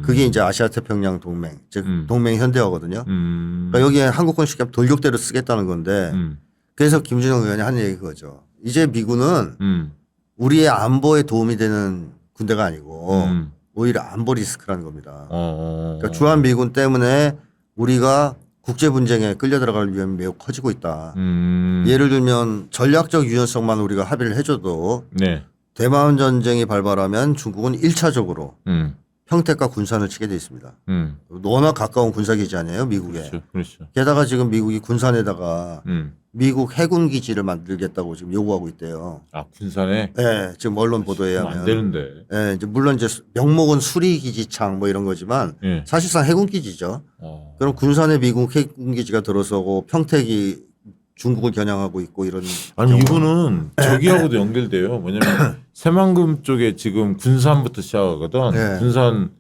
그게 이제 아시아 태평양 동맹, 즉 동맹 현대화거든요. 그러니까 여기에 한국군 쉽게 돌격대로 쓰겠다는 건데 그래서 김준영 의원이 하는 얘기 그거죠. 이제 미군은 우리의 안보에 도움이 되는 군대가 아니고 오히려 안보 리스크라는 겁니다. 그러니까 주한미군 때문에 우리가 국제 분쟁에 끌려 들어갈 위험이 매우 커지고 있다. 예를 들면 전략적 유연성만 우리가 합의를 해줘도 네. 대만 전쟁이 발발하면 중국은 1차적으로 평택과 군산을 치게 돼 있습니다. 워낙 가까운 군사기지 아니에요, 미국에. 그렇죠. 그렇죠. 게다가 지금 미국이 군산에다가 미국 해군 기지를 만들겠다고 지금 요구하고 있대요. 아 군산에. 네, 지금 언론 보도에 안 의하면. 되는데. 네, 이제 물론 이제 명목은 수리 기지창 뭐 이런 거지만 예. 사실상 해군 기지죠. 그럼 군산에 미국 해군 기지가 들어서고 평택이 중국을 겨냥하고 있고 이런. 아니 이거는 저기하고도 연결돼요. 뭐냐면 새만금 쪽에 지금 군산부터 시작하거든. 네. 군산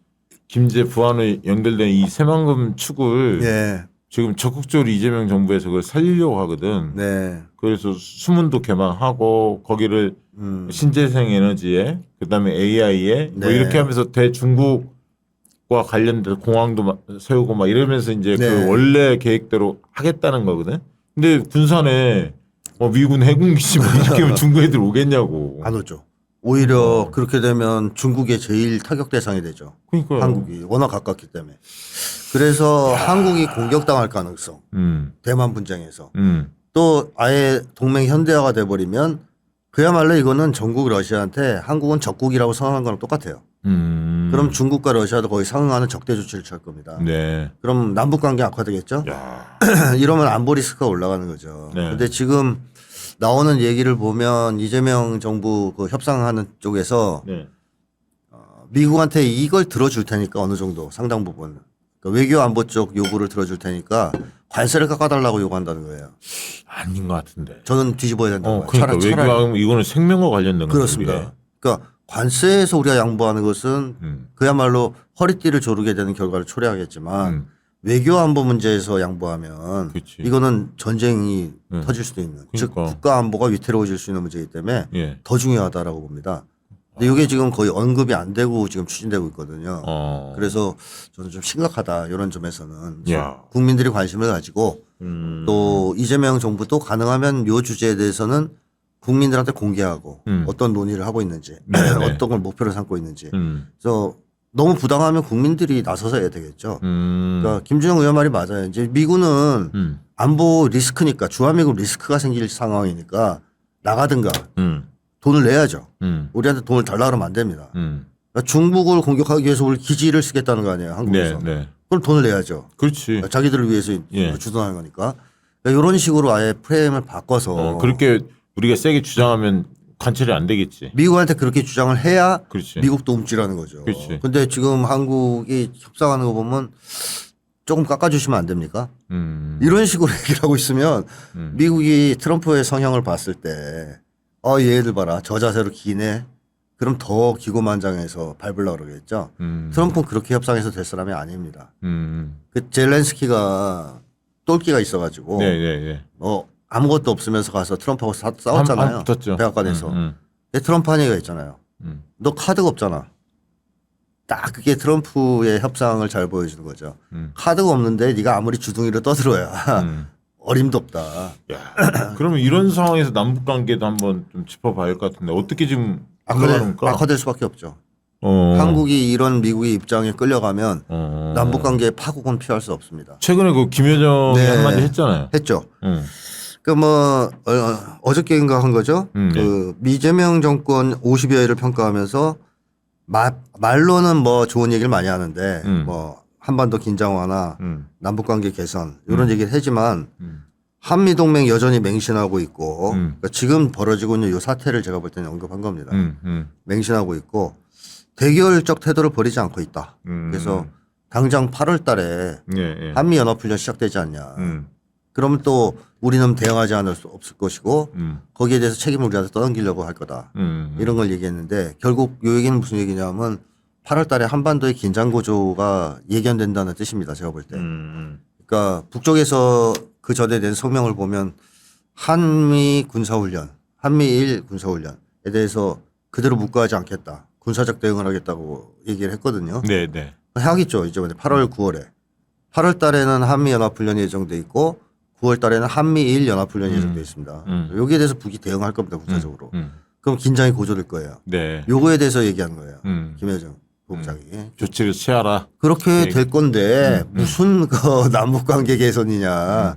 김제 부안으로 연결된 이 새만금 축을 예. 지금 적극적으로 이재명 정부에서 그걸 살리려고 하거든. 네. 그래서 수문도 개방하고 거기를 신재생 에너지에 그다음에 AI에 뭐 네. 이렇게 하면서 대중국과 관련된 공항도 세우고 막 이러면서 이제 네. 그 원래 계획대로 하겠다는 거거든. 근데 군산에 미군 해군기지 뭐 이렇게 하면 중국 애들 오겠냐고. 안 오죠. 오히려 그렇게 되면 중국의 제일 타격 대상이 되죠. 그러니까 한국이 워낙 가깝기 때문에. 그래서 한국이 공격당할 가능성. 대만 분쟁에서. 또 아예 동맹 현대화가 돼버리면 그야말로 이거는 전국 러시아한테 한국은 적국이라고 선언한 거랑 똑같아요. 그럼 중국과 러시아도 거의 상응하는 적대 조치를 취할 겁니다. 네. 그럼 남북 관계 악화되겠죠? 야. 이러면 안보 리스크가 올라가는 거죠. 네. 근데 지금 나오는 얘기를 보면 이재명 정부 그 협상하는 쪽에서 네. 미국한테 이걸 들어줄 테니까 어느 정도 상당 부분 그러니까 외교 안보 쪽 요구를 들어줄 테니까 관세를 깎아달라고 요구한다는 거예요. 아닌 것 같은데. 저는 뒤집어야 된다고 봐요. 그러니까 외교하면 이거는 생명과 관련된 그렇습니다. 건데. 그러니까 관세에서 우리가 양보하는 것은 그야말로 허리띠를 조르게 되는 결과를 초래하겠지만 외교 안보 문제에서 양보하면 그치. 이거는 전쟁이 터질 수도 있는 즉 그러니까. 국가 안보가 위태로워질 수 있는 문제이기 때문에 예. 더 중요하다라고 봅니다. 근데 이게 지금 거의 언급이 안 되고 지금 추진되고 있거든요. 그래서 저는 좀 심각하다 이런 점에서는 야. 국민들이 관심을 가지고 또 이재명 정부도 가능하면 요 주제에 대해서는 국민들한테 공개하고 어떤 논의를 하고 있는지 어떤 걸 목표로 삼고 있는지 그래서 너무 부당하면 국민들이 나서서 해야 되겠죠. 그러니까 김준영 의원 말이 맞아요. 이제 미군은 안보 리스크니까 주한미군 리스크가 생길 상황이니까 나가든가 돈을 내야죠. 우리한테 돈을 달라 그러면 안 됩니다. 그러니까 중국을 공격하기 위해서 우리 기지를 쓰겠다는 거 아니에요. 한국에서. 네. 그럼 돈을 내야죠. 그렇지. 자기들을 위해서 예. 주둔하는 거니까. 그러니까 이런 식으로 아예 프레임을 바꿔서 그렇게 우리가 세게 주장하면 관철이 안 되겠지. 미국한테 그렇게 주장을 해야 그렇지. 미국도 움찔하는 거죠. 그렇지. 근데 지금 한국이 협상하는 거 보면 조금 깎아주시면 안 됩니까? 이런 식으로 얘기를 하고 있으면 미국이 트럼프의 성향을 봤을 때 얘들 봐라. 저 자세로 기네. 그럼 더 기고만장해서 밟으려고 그러겠죠. 트럼프는 그렇게 협상해서 될 사람이 아닙니다. 그 젤렌스키가 똘끼가 있어가지고 네. 아무것도 없으면서 가서 트럼프하고 싸웠잖아요. 한 붙었죠. 백악관에서. 근데 트럼프 한 얘기가 있잖아요. 너 카드가 없잖아. 딱 그게 트럼프의 협상을 잘 보여주는 거죠. 카드가 없는데 네가 아무리 주둥이로 떠들어야 어림도 없다. 야, 그러면 이런 상황에서 남북 관계도 한번 좀 짚어봐야 할 것 같은데 어떻게 지금 흘러가는가? 악화될 수밖에 없죠. 한국이 이런 미국의 입장에 끌려가면 남북 관계의 파국은 피할 수 없습니다. 최근에 그 김여정이 한마디 했잖아요. 했죠. 그 뭐 어저께인가 한 거죠. 그 이재명 정권 50여일을 평가하면서 말로는 뭐 좋은 얘기를 많이 하는데 뭐 한반도 긴장 완화, 남북 관계 개선 이런 얘기를 하지만 한미 동맹 여전히 맹신하고 있고 그러니까 지금 벌어지고 있는 이 사태를 제가 볼 때는 언급한 겁니다. 맹신하고 있고 대결적 태도를 버리지 않고 있다. 그래서 당장 8월 달에 한미 연합훈련 시작되지 않냐. 그러면 또 우리는 대응하지 않을 수 없을 것이고 거기에 대해서 책임을 우리한테 떠넘기려고 할 거다. 이런 걸 얘기했는데 결국 이 얘기는 무슨 얘기냐면 8월 달에 한반도의 긴장 고조가 예견된다는 뜻입니다. 제가 볼 때. 그러니까 북쪽에서 그 전에 낸 성명을 보면 한미 군사훈련, 한미일 군사훈련에 대해서 그대로 묵과하지 않겠다. 군사적 대응을 하겠다고 얘기를 했거든요. 네. 하겠죠. 이번에 8월, 9월에. 8월 달에는 한미 연합훈련이 예정돼 있고 9월 달에는 한미일 연합훈련이 예정돼 있습니다. 여기에 대해서 북이 대응할 겁니다. 군사적으로. 그럼 긴장이 고조될 거예요. 네. 요거에 대해서 얘기한 거예요. 김여정 부부장이. 조치를 취하라. 그렇게 될 건데 무슨 그 남북관계 개선이냐.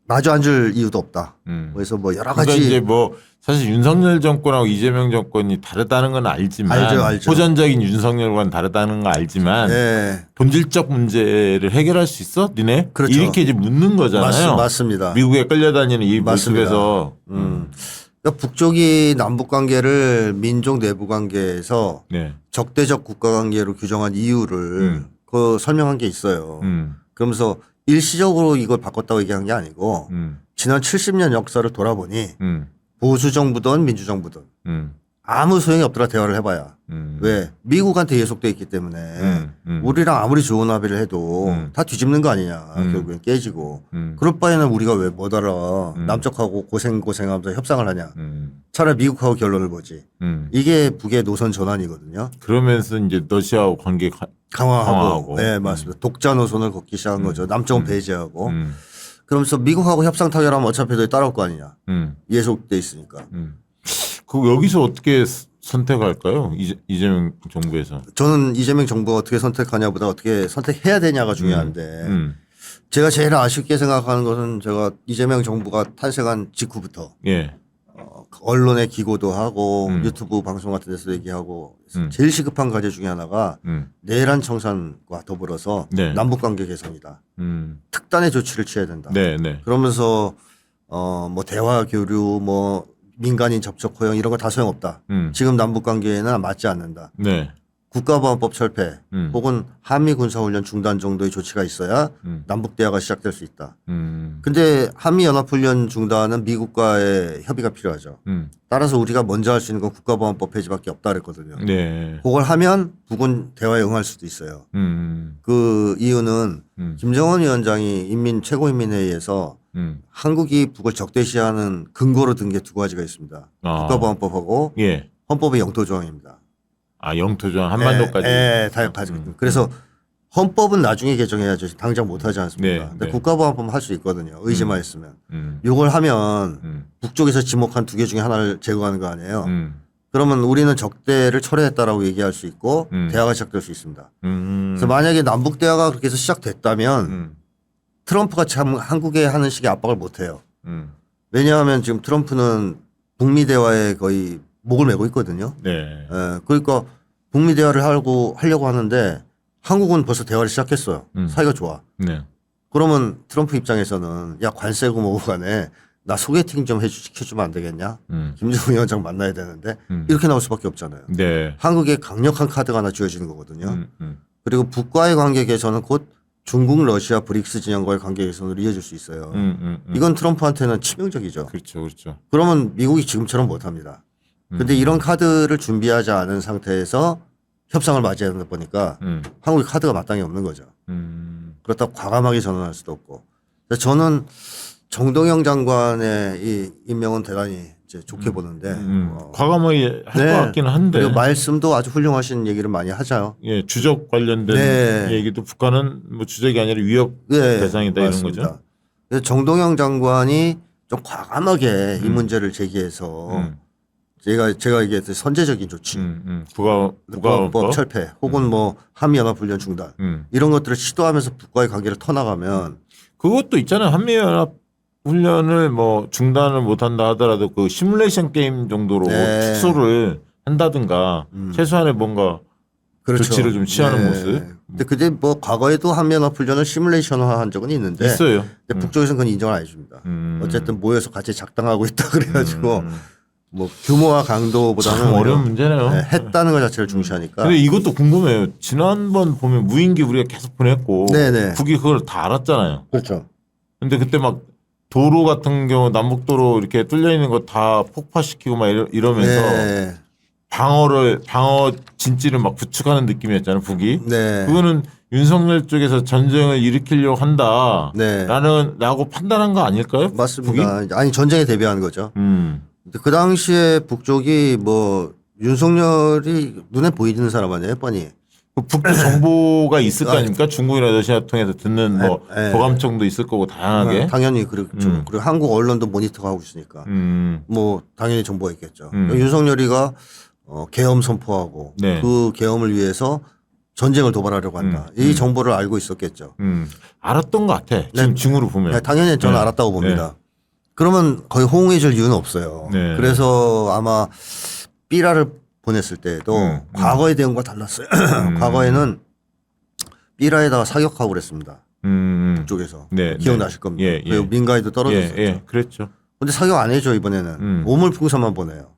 마주 앉을 이유도 없다. 그래서 뭐 여러 가지. 그러니까 이제 뭐 사실 윤석열 정권하고 이재명 정권이 다르다는 건 알지만 알죠. 호전적인 윤석열과는 다르다는 건 알지만 네. 본질적 문제를 해결할 수 있어? 니네? 그렇죠. 이렇게 이제 묻는 거잖아요. 맞습니다. 미국에 끌려다니는 이 모습에서 그러니까 북쪽이 남북 관계를 민족 내부 관계에서 네. 적대적 국가 관계로 규정한 이유를 그 설명한 게 있어요. 그러면서 일시적으로 이걸 바꿨다고 얘기한 게 아니고 지난 70년 역사를 돌아보니 보수 정부든 민주정부든 아무 소용이 없더라 대화를 해봐야. 왜? 미국한테 예속돼 있기 때문에 우리랑 아무리 좋은 합의를 해도 다 뒤집는 거 아니냐. 결국엔 깨지고. 그럴 바에는 우리가 왜 못 알아. 남쪽하고 고생하면서 협상을 하냐. 차라리 미국하고 결론을 보지. 이게 북의 노선 전환이거든요. 그러면서 이제 러시아하고 관계 강화하고. 네, 맞습니다. 독자 노선을 걷기 시작한 거죠. 남쪽은 배제하고. 그러면서 미국하고 협상 타결하면 어차피 너 따라올 거 아니냐. 예속돼 있으니까. 그 여기서 어떻게 선택할까요? 이재명 정부에서. 저는 이재명 정부가 어떻게 선택하냐보다 어떻게 선택해야 되냐가 중요한데 제가 제일 아쉽게 생각하는 것은 제가 이재명 정부가 탄생한 직후부터 언론에 기고도 하고 유튜브 방송 같은 데서 얘기하고 제일 시급한 과제 중에 하나가 내란 청산과 더불어서 남북관계 개선이다. 특단의 조치를 취해야 된다. 그러면서 뭐 대화 교류 뭐 민간인 접촉 허용 이런 거 다 소용없다. 지금 남북 관계에는 맞지 않는다. 네. 국가보안법 철폐 혹은 한미 군사훈련 중단 정도의 조치가 있어야 남북 대화가 시작될 수 있다. 근데 한미 연합훈련 중단은 미국과의 협의가 필요하죠. 따라서 우리가 먼저 할 수 있는 건 국가보안법 폐지밖에 없다 그랬거든요. 네. 그걸 하면 북은 대화에 응할 수도 있어요. 그 이유는 김정은 위원장이 최고인민회의에서 한국이 북을 적대시하는 근거로 든 게 두 가지가 있습니다. 국가보안법하고 예. 헌법의 영토 조항입니다. 아, 영토조항 한반도까지. 다 가지고 있거든요. 그래서 헌법은 나중에 개정해야죠. 당장 못 하지 않습니까? 네, 근데 네. 국가보안법은 할 수 있거든요. 의지만 있으면. 이걸 하면 북쪽에서 지목한 두 개 중에 하나를 제거하는 거 아니에요. 그러면 우리는 적대를 철회했다라고 얘기할 수 있고 대화가 시작될 수 있습니다. 그래서 만약에 남북 대화가 그렇게 해서 시작됐다면 트럼프가 참 한국에 하는 식의 압박을 못 해요. 왜냐하면 지금 트럼프는 북미 대화에 거의 목을 메고 있거든요. 네. 그러니까 북미 대화를 하려고 하는데 한국은 벌써 대화를 시작했어요. 사이가 좋아. 네. 그러면 트럼프 입장에서는 야 관세고 뭐고 간에 나 소개팅 좀 시켜주면 안 되겠냐? 김정은 위원장 만나야 되는데 이렇게 나올 수밖에 없잖아요. 네. 한국에 강력한 카드가 하나 쥐어지는 거거든요. 그리고 북과의 관계 개선은 곧 중국, 러시아, 브릭스 진영과의 관계 개선으로 이어질 수 있어요. 이건 트럼프한테는 치명적이죠. 그렇죠. 그렇죠. 그러면 미국이 지금처럼 못합니다. 근데 이런 카드를 준비하지 않은 상태에서 협상을 맞이해야 되다 보니까 한국이 카드가 마땅히 없는 거죠. 그렇다고 과감하게 전환할 수도 없고. 그래서 저는 정동영 장관의 이 임명은 대단히 이제 좋게 보는데 과감하게 할 것 같기는 한데. 그리고 말씀도 아주 훌륭하신 얘기를 많이 하죠. 예, 주적 관련된 네. 얘기도 북한은 뭐 주적이 아니라 위협 대상이다 맞습니다. 이런 거죠. 그래서 정동영 장관이 좀 과감하게 이 문제를 제기해서 제가 얘기했던 선제적인 조치, 국가법 철폐, 혹은 뭐 한미연합훈련 중단 이런 것들을 시도하면서 북과의 관계를 터나가면 그것도 있잖아요. 한미연합 훈련을 뭐 중단을 못한다 하더라도 그 시뮬레이션 게임 정도로 네. 축소를 한다든가 최소한의 뭔가 그렇죠. 조치를 좀 취하는 모습. 근데 그때 뭐 과거에도 한미연합훈련을 시뮬레이션화한 적은 있는데 있어요. 근데 북쪽에서는 그건 인정을 안 해줍니다. 어쨌든 모여서 같이 작당하고 있다 그래가지고 뭐 규모와 강도보다는 참 어려운 문제네요. 했다는 것 자체를 중시하니까. 근데 이것도 궁금해요. 지난번 보면 무인기 우리가 계속 보냈고 네네. 북이 그걸 다 알았잖아요. 그렇죠. 근데 그때 막 도로 같은 경우 남북도로 이렇게 뚫려 있는 거 다 폭파시키고 막 이러면서 네. 방어 진지를 막 구축하는 느낌이었잖아요. 북이. 네. 그거는 윤석열 쪽에서 전쟁을 일으키려고 한다. 네. 라고 판단한 거 아닐까요? 맞습니다. 북이? 아니 전쟁에 대비하는 거죠. 근데 그 당시에 북쪽이 뭐 윤석열이 눈에 보이는 사람 아니에요, 뻔히. 북도 정보가 있을 거 아닙니까? 중국이나 러시아 통해서 듣는 뭐 도감청도 있을 거고 다양하게. 당연히 그렇죠. 그리고 한국 언론도 모니터가 하고 있으니까. 뭐 당연히 정보가 있겠죠. 윤석열이가 계엄 선포하고 네. 그 계엄을 위해서 전쟁을 도발하려고 한다. 이 정보를 알고 있었겠죠. 알았던 것 같아. 지금 징후로 보면. 네, 당연히 저는 알았다고 봅니다. 그러면 거의 호응해줄 이유는 없어요. 네. 그래서 아마 삐라를 보냈을 때에도 과거의 대응과 달랐어요. 과거에는 삐라에다가 사격하고 그랬습니다. 북쪽에서. 네, 기억나실 겁니다. 예, 예. 그리고 민가에도 떨어졌었죠. 예, 그랬죠. 근데 사격 안 해줘 이번에는. 오물풍선만 보내요.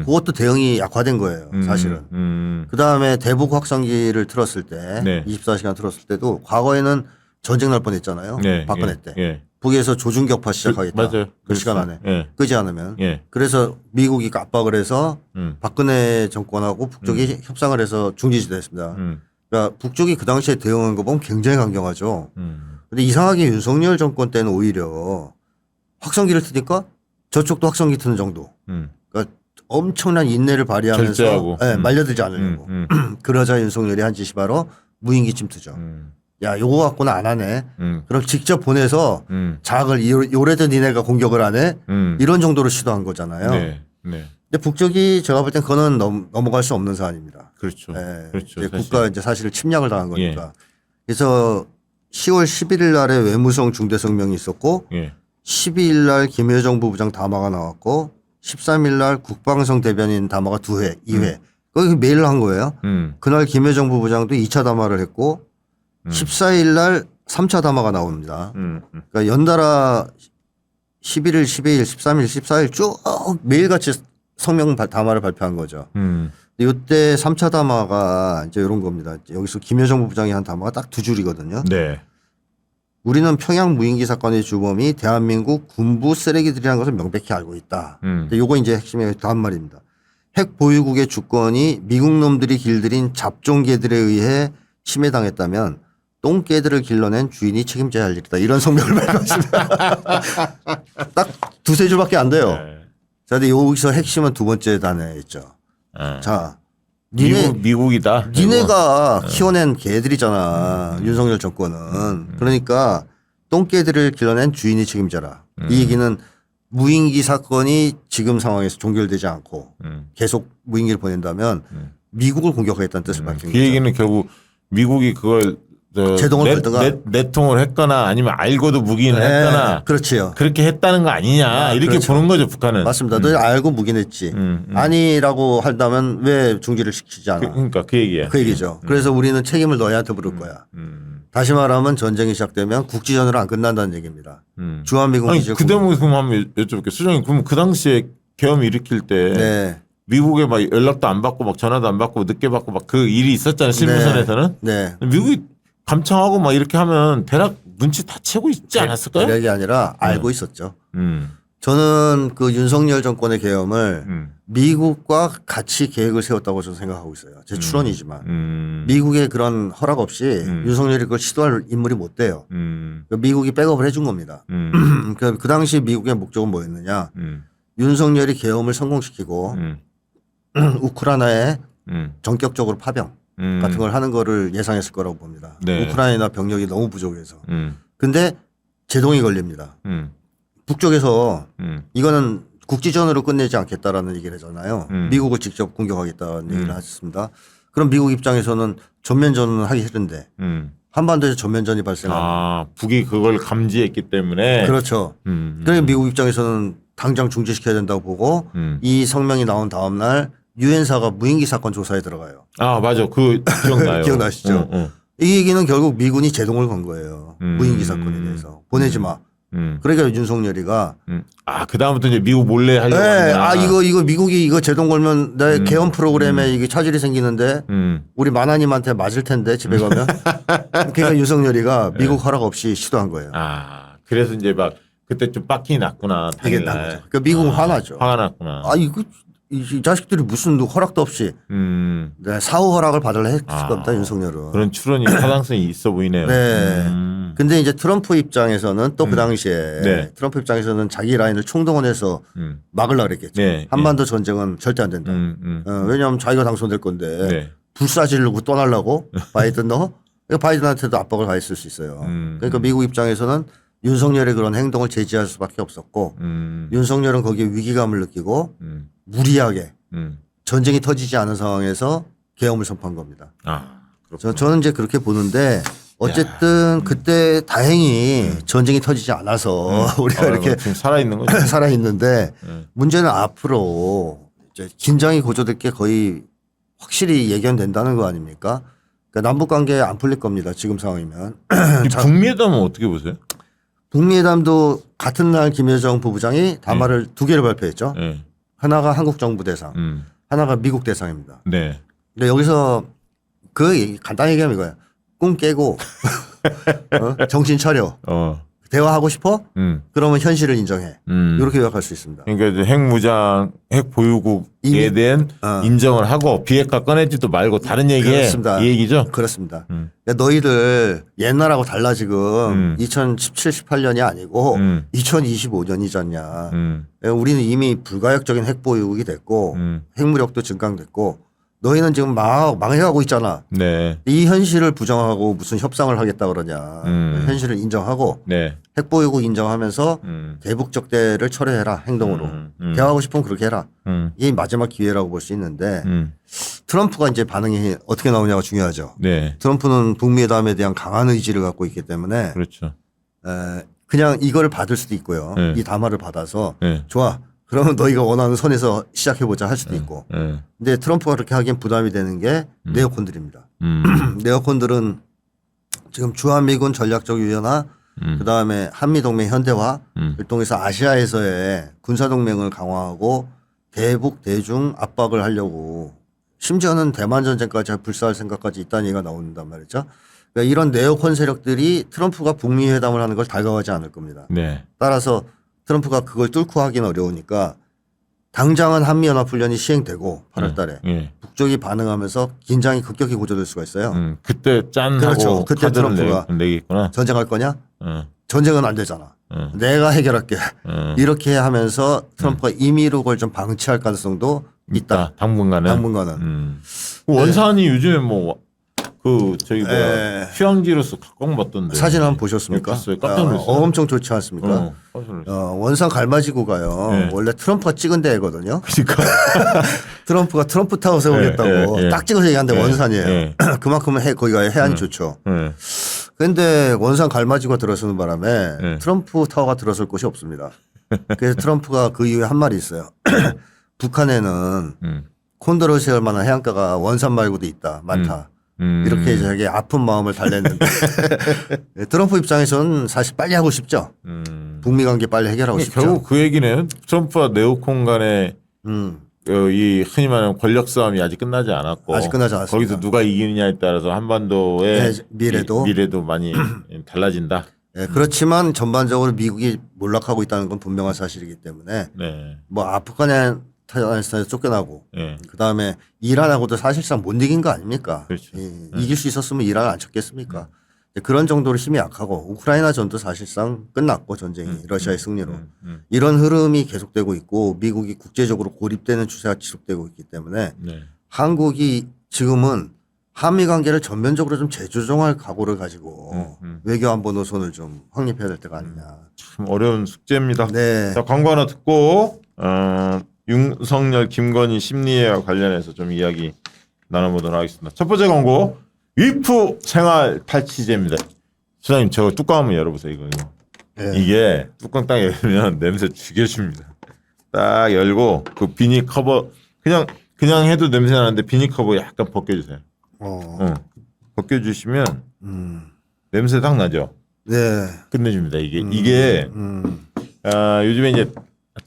그것도 대응이 약화된 거예요. 사실은. 그다음에 대북 확성기를 틀었을 때 네. 24시간 틀었을 때도 과거에는 전쟁 날 뻔했잖아요. 네, 박근혜 예, 때. 예. 북에서 조준격파 시작하겠다. 맞아요. 그 시간 안에. 예. 끄지 않으면. 예. 그래서 미국이 압박을 해서 박근혜 정권하고 북쪽이 협상을 해서 중지됐습니다. 그러니까 북쪽이 그 당시에 대응한 거 보면 굉장히 강경하죠. 근데 이상하게 윤석열 정권 때는 오히려 확성기를 트니까 저쪽도 확성기 트는 정도. 그러니까 엄청난 인내를 발휘하면서 절제하고. 네, 말려들지 않으려고. 그러자 윤석열이 한 짓이 바로 무인기 침투죠. 야, 요거 갖고는 안 하네. 그럼 직접 보내서 자학을 요래도 니네가 공격을 안 해? 이런 정도로 시도한 거잖아요. 네. 네. 근데 북쪽이 제가 볼 땐 그거는 넘어갈 수 없는 사안입니다. 그렇죠. 네. 그렇죠. 이제 사실. 국가 이제 사실 침략을 당한 거니까. 예. 그래서 10월 11일 날에 외무성 중대성명이 있었고 예. 12일 날 김여정 부부장 담화가 나왔고 13일 날 국방성 대변인 담화가 2회. 거기 메일로 한 거예요. 그날 김여정 부부장도 2차 담화를 했고 14일 날 3차 담화가 나옵니다. 그러니까 연달아 11일, 12일, 13일, 14일 쭉 매일같이 성명 담화를 발표한 거죠. 이때 3차 담화가 이제 이런 겁니다. 여기서 김여정 부장이 한 담화가 딱 2줄이거든요. 네. 우리는 평양 무인기 사건의 주범이 대한민국 군부 쓰레기들이라는 것을 명백히 알고 있다. 근데 요거 이제 핵심의 다음 말입니다. 핵 보유국의 주권이 미국 놈들이 길들인 잡종개들에 의해 침해당했다면 똥개들을 길러낸 주인이 책임져야 할 일이다. 이런 성명을 발표했습니다. 딱 2-3줄밖에 안 돼요. 네. 자, 근데 여기서 핵심은 두 번째 단어에 있죠. 자, 미국이다. 니네가 키워낸 개들이잖아. 윤석열 정권은. 그러니까 똥개들을 길러낸 주인이 책임져라. 이 얘기는 무인기 사건이 지금 상황에서 종결되지 않고 계속 무인기를 보낸다면 미국을 공격하겠다는 뜻을 밝힌 그 거죠. 얘기는 결국 미국이 그걸 제동을 걸다가 내통을 했거나 아니면 알고도 묵인을 했거나 그렇지요. 그렇게 했다는 거 아니냐 이렇게 그렇죠. 보는 거죠 북한은. 맞습니다. 너희 알고 묵인했지. 아니라고 한다면 왜 중지를 시키지 않아. 그러니까 그 얘기야. 그 얘기죠. 그래서 우리는 책임을 너희한테 물을 거야. 다시 말하면 전쟁이 시작되면 국지전으로 안 끝난다는 얘기입니다. 주한미군 아니 기지를 그 대목에 그럼 한번 여쭤볼게요. 수장님 그럼 그 당시에 계엄 일으킬 때 네. 미국에 막 연락도 안 받고 막 전화도 안 받고 늦게 받고 막 그 일이 있었잖아요. 실무선에서는. 네. 미국이 감청하고 막 이렇게 하면 대략 눈치 다 채고 있지 않았을까요? 대략이 아니라 알고 있었죠. 음. 저는 그 윤석열 정권의 계엄을 미국과 같이 계획을 세웠다고 저는 생각하고 있어요. 제 추론이지만. 미국의 그런 허락 없이 윤석열이 그걸 시도할 인물이 못 돼요. 미국이 백업을 해준 겁니다. 그 당시 미국의 목적은 뭐였느냐. 윤석열이 계엄을 성공시키고 우크라이나에 전격적으로 파병 같은 걸 하는 거를 예상했을 거라고 봅니다. 네. 우크라이나 병력이 너무 부족해서. 근데 제동이 걸립니다. 북쪽에서 이거는 국지전으로 끝내지 않겠다라는 얘기를 하잖아요. 미국을 직접 공격하겠다는 얘기를 하셨습니다. 그럼 미국 입장에서는 전면전은 하기 싫은데 한반도에서 전면전이 발생하면 아 북이 그걸 감지했기 때문에. 그렇죠. 그러니까 미국 입장에서는 당장 중지시켜야 된다고 보고 이 성명이 나온 다음 날 유엔사가 무인기 사건 조사에 들어가요. 아 맞아 그 기억나요. 기억나시죠? 이 얘기는 결국 미군이 제동을 건 거예요. 무인기 사건에 대해서 보내지 마. 그러니까 윤석열이가 그 다음부터 이제 미국 몰래 하려고. 네, 하는구나. 이거 미국이 이거 제동 걸면 내 개헌 프로그램에 이게 차질이 생기는데 우리 만화님한테 맞을 텐데 집에 가면. 그러니까 윤석열이가 미국 허락 없이 시도한 거예요. 아 그래서 이제 막 그때 좀 빡이 났구나. 이게 난 거죠. 그러니까 미국은 화나죠. 화가 났구나. 이거 이 자식들이 무슨 허락도 없이 네, 사후 허락을 받으려 했을 겁니다. 윤석열은. 그런 추론이 타당성이 있어 보이네요. 네. 근데 이제 트럼프 입장에서는 또 그 당시에 네. 트럼프 입장에서는 자기 라인을 총동원해서 막으려고 그랬겠죠. 네. 한반도 전쟁은 절대 안 된다. 왜냐하면 자기가 당선될 건데 네. 불사지르고 떠나려고 바이든 너? 바이든한테도 압박을 가했을 수 있어요. 그러니까 미국 입장에서는 윤석열의 그런 행동을 제지할 수밖에 없었고 윤석열은 거기에 위기감을 느끼고 무리하게 전쟁이 터지지 않은 상황에서 계엄을 선포한 겁니다. 저는 이제 그렇게 보는데 어쨌든 그때 다행히 전쟁이 터지지 않아서 우리가 이렇게 지금 살아있는 거죠. 살아있는데 문제는 앞으로 이제 긴장이 고조될 게 거의 확실히 예견된다는 거 아닙니까? 그러니까 남북 관계 안 풀릴 겁니다. 지금 상황이면. 북미회담은 어떻게 보세요? 북미회담도 같은 날 김여정 부부장이 담화를 2개를 발표했죠. 네. 하나가 한국 정부 대상, 하나가 미국 대상입니다. 네. 근데 여기서 그 얘기 간단히 얘기하면 이거야. 꿈 깨고 정신 차려. 대화하고 싶어? 그러면 현실을 인정해. 이렇게 요약할 수 있습니다. 그러니까 이제 핵무장, 핵 보유국에 대한 인정을 하고 비핵화 꺼내지도 말고 다른 얘기에 그렇습니다. 이 얘기죠. 그렇습니다. 그러니까 너희들 옛날하고 달라 지금 2017, 18년이 아니고 2025년이잖냐. 우리는 이미 불가역적인 핵 보유국이 됐고 핵무력도 증강됐고 너희는 지금 망해가고 있잖아. 네. 이 현실을 부정하고 무슨 협상을 하겠다 그러냐. 현실을 인정하고 네. 핵보유국 인정하면서 대북적대를 철회해라 행동으로. 대화하고 싶으면 그렇게 해라. 이게 마지막 기회라고 볼 수 있는데 트럼프가 이제 반응이 어떻게 나오냐가 중요하죠. 네. 트럼프는 북미회담에 대한 강한 의지를 갖고 있기 때문에 그렇죠. 그냥 이거를 받을 수도 있고요. 네. 이 담화를 받아서 네. 좋아. 그러면 너희가 원하는 선에서 시작해보자 할 수도 있고. 근데 트럼프가 그렇게 하기엔 부담이 되는 게 네오콘들입니다. 네오콘들은 지금 주한미군 전략적 유연화 그다음에 한미동맹 현대화를 통해서 아시아에서의 군사동맹을 강화하고 대북 대중 압박을 하려고 심지어는 대만 전쟁까지 불사할 생각까지 있다는 얘기가 나온단 말이죠. 그러니까 이런 네오콘 세력들이 트럼프가 북미 회담을 하는 걸 달가워하지 않을 겁니다. 네. 따라서 트럼프가 그걸 뚫고 하기는 어려우니까 당장은 한미연합훈련이 시행되고 8월 달에 북쪽이 반응하면서 긴장이 급격히 고조될 수가 있어요. 그때 짠 그렇죠. 하고 그때 카드를 트럼프가 내겠구나. 전쟁할 거냐? 전쟁은 안 되잖아. 내가 해결할게. 이렇게 하면서 트럼프가 임의로 그걸 좀 방치할 가능성도 있다. 당분간은. 당분간은. 원산이 요즘에 뭐 그 저기 뭐야 네. 휴양지로서 각광받던데. 사진 한번 보셨습니까? 봤어요. 깜짝 놀랐어요. 엄청 좋지 않습니까? 깜짝 놀랐어요. 원산 갈마지구가요. 네. 원래 트럼프가 찍은 데거든요. 그러니까. 트럼프가 트럼프 타워 세우겠다고 딱 찍어서 얘기한데 원산이에요. 그만큼 거기가 해안이 좋죠. 그런데 원산 갈마지구가 들어서는 바람에 트럼프 타워가 들어설 곳이 없습니다. 그래서 트럼프가 그 이후에 한 말이 있어요. 북한에는 콘도를 세울 만한 해안가가 원산 말고도 있다. 많다. 이렇게 자기 아픈 마음을 달랬는데 트럼프 입장에서는 사실 빨리 하고 싶죠. 북미 관계 빨리 해결하고 싶죠. 결국 그 얘기는 트럼프와 네오콘 간의 이 흔히 말하는 권력 싸움이 아직 끝나지 않았고 아직 끝나지 않았습니다. 거기서 누가 이기느냐에 따라서 한반도의 네, 미래도 많이 달라진다. 네, 그렇지만 전반적으로 미국이 몰락하고 있다는 건 분명한 사실이기 때문에 네. 뭐 아프가니스탄에서 쫓겨나고 네. 그다음에 이란하고도 사실상 못 이긴 거 아닙니까? 그렇죠. 이길 수 있었으면 이란을 안 쳤겠습니까? 그런 정도로 힘이 약하고 우크라이나 전도 사실상 끝났고 전쟁이 러시아의 승리로 이런 흐름이 계속되고 있고 미국이 국제적으로 고립되는 추세가 지속되고 있기 때문에 한국이 지금은 한미 관계를 전면적으로 좀 재조정할 각오를 가지고 외교 안보 노선을 좀 확립해야 될 때가 아니냐. 참 어려운 숙제입니다. 네. 자, 광고 하나 듣고 윤석열, 김건희 심리와 관련해서 좀 이야기 나눠보도록 하겠습니다. 첫 번째 광고 위프 생활 탈취제입니다. 수장님 저거 뚜껑 한번 열어보세요. 이거. 네. 이게 뚜껑 딱 열면 냄새 죽여줍니다. 딱 열고 그 비닐 커버 그냥 해도 냄새 나는데 비닐 커버 약간 벗겨주세요. 벗겨주시면 냄새 딱 나죠. 네. 끝내줍니다. 이게 요즘에 이제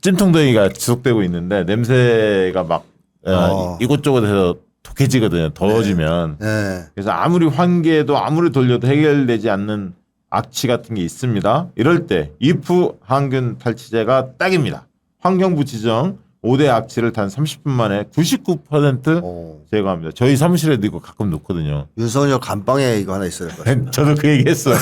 찜통더위가 지속되고 있는데 냄새가 막 이곳저곳에서 독해지거든요. 더워지면. 네. 그래서 아무리 환기해도 아무리 돌려도 해결되지 않는 악취 같은 게 있습니다. 이럴 때 이프 항균 탈취제가 딱입니다. 환경부 지정 5대 악취를 단 30분 만에 99% 제거합니다. 저희 사무실에도 이거 가끔 놓거든요. 윤석열 감방에 이거 하나 있어야 될 것 같아요. 저도 그 얘기했어요.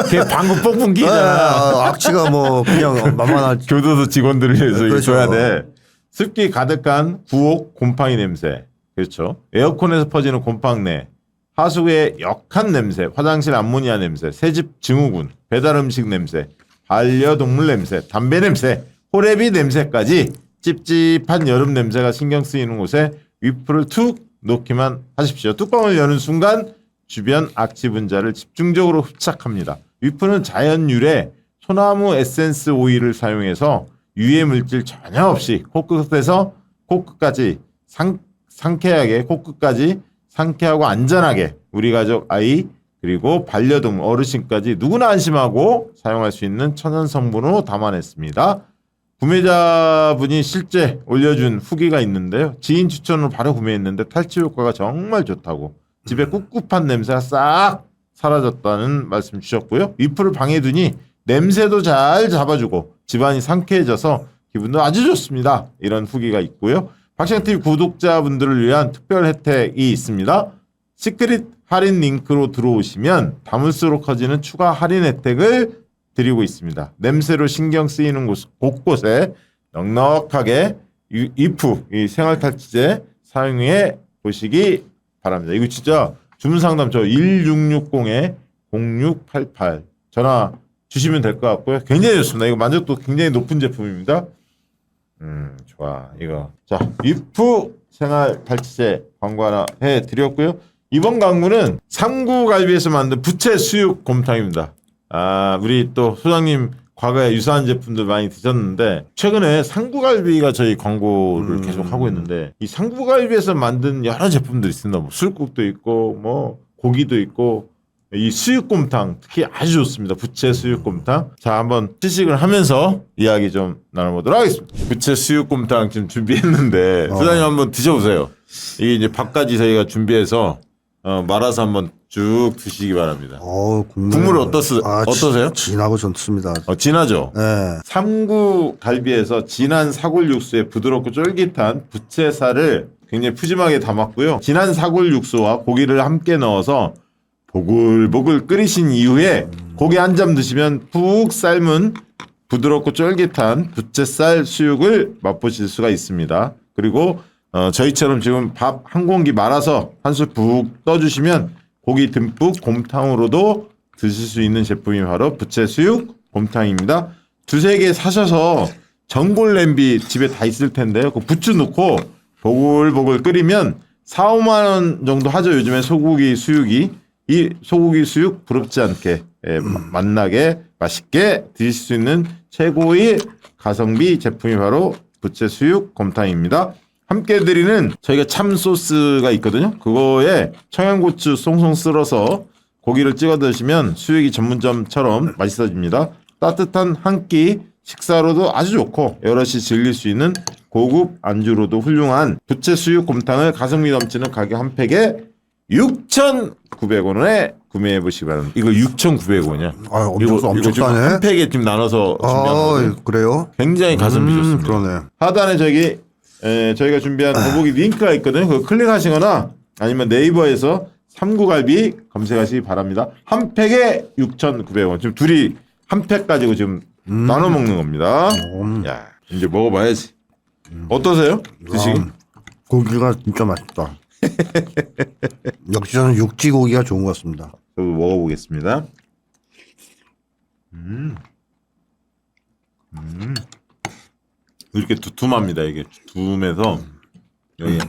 걔 방금 뽕뽕 끼잖아. 악취가 뭐 그냥 만만한 교도소 직원들을 위해서 이거 그렇죠. 줘야 돼. 습기 가득한 부엌 곰팡이 냄새. 그렇죠. 에어컨에서 퍼지는 곰팡내. 하수구의 역한 냄새. 화장실 암모니아 냄새. 새집 증후군. 배달 음식 냄새. 반려동물 냄새. 담배 냄새. 호레비 냄새까지 찝찝한 여름 냄새가 신경 쓰이는 곳에 위프를 툭 놓기만 하십시오. 뚜껑을 여는 순간 주변 악취 분자를 집중적으로 흡착합니다. 위프는 자연 유래 소나무 에센스 오일을 사용해서 유해 물질 전혀 없이 코끝에서 코끝까지 상쾌하게 코끝까지 상쾌하고 안전하게 우리 가족 아이 그리고 반려동물 어르신까지 누구나 안심하고 사용할 수 있는 천연 성분으로 담아냈습니다. 구매자분이 실제 올려준 후기가 있는데요. 지인 추천으로 바로 구매했는데 탈취 효과가 정말 좋다고 집에 꿉꿉한 냄새가 싹 사라졌다는 말씀 주셨고요. 위프를 방에 두니 냄새도 잘 잡아주고 집안이 상쾌해져서 기분도 아주 좋습니다. 이런 후기가 있고요. 박시영TV 구독자분들을 위한 특별 혜택이 있습니다. 시크릿 할인 링크로 들어오시면 담을수록 커지는 추가 할인 혜택을 드리고 있습니다. 냄새로 신경 쓰이는 곳곳에 넉넉하게 이프 이 생활탈취제 사용해 보시기 바랍니다. 이거 진짜 주문 상담 저 1660-0688 전화 주시면 될 것 같고요. 굉장히 좋습니다. 이거 만족도 굉장히 높은 제품입니다. 좋아 이거. 자 이프 생활탈취제 광고 하나 해드렸고요. 이번 광고는 삼구갈비에서 만든 부채 수육 곰탕입니다. 우리 또 소장님 과거에 유사한 제품들 많이 드셨는데 최근에 상구갈비가 저희 광고를 계속 하고 있는데 이 상구갈비에서 만든 여러 제품들이 있습니다. 뭐 술국도 있고 뭐 고기도 있고 이 수육곰탕 특히 아주 좋습니다. 부채 수육곰탕. 자, 한번 시식을 하면서 이야기 좀 나눠보도록 하겠습니다. 부채 수육곰탕 지금 준비했는데 소장님 한번 드셔보세요. 이게 이제 밥까지 저희가 준비해서 말아서 한번 쭉 드시기 바랍니다. 국물 어떠세요? 진하고 좋습니다. 진하죠? 네. 삼구 갈비에서 진한 사골 육수에 부드럽고 쫄깃한 부채살을 굉장히 푸짐하게 담았고요. 진한 사골 육수와 고기를 함께 넣어서 보글보글 끓이신 이후에 고기 한 점 드시면 푹 삶은 부드럽고 쫄깃한 부채살 수육을 맛보실 수가 있습니다. 그리고 저희처럼 지금 밥 한 공기 말아서 한 술 푹 떠주시면 고기 듬뿍 곰탕으로도 드실 수 있는 제품이 바로 부채 수육 곰탕입니다. 두세 개 사셔서 전골 냄비 집에 다 있을 텐데요. 그 부추 넣고 보글보글 끓이면 4, 5만 원 정도 하죠. 요즘에 소고기 수육이. 이 소고기 수육 부럽지 않게 맛나게 맛있게 드실 수 있는 최고의 가성비 제품이 바로 부채 수육 곰탕입니다. 함께 드리는 저희가 참 소스가 있거든요. 그거에 청양고추 송송 쓸어서 고기를 찍어 드시면 수육이 전문점처럼 맛있어집니다. 따뜻한 한 끼 식사로도 아주 좋고 여럿이 즐길 수 있는 고급 안주로도 훌륭한 부채 수육 곰탕을 가성비 넘치는 가격 한 팩에 6,900원에 구매해 보시기 바랍니다. 이거 6,900원이야. 엄청 지금 싸네. 한 팩에 지금 나눠서 준비한 거예요. 그래요? 굉장히 가성비 좋습니다. 그러네. 하단에 저희가 준비한 더보기 링크가 있거든요. 그거 클릭하시거나 아니면 네이버에서 삼구갈비 검색하시기 바랍니다. 한 팩에 6,900원. 지금 둘이 한 팩 가지고 지금 나눠 먹는 겁니다. 야, 이제 먹어봐야지. 어떠세요? 드시기? 고기가 진짜 맛있다. 역시 저는 육지 고기가 좋은 것 같습니다. 저도 먹어보겠습니다. 이렇게 두툼합니다. 이게 두툼해서 여기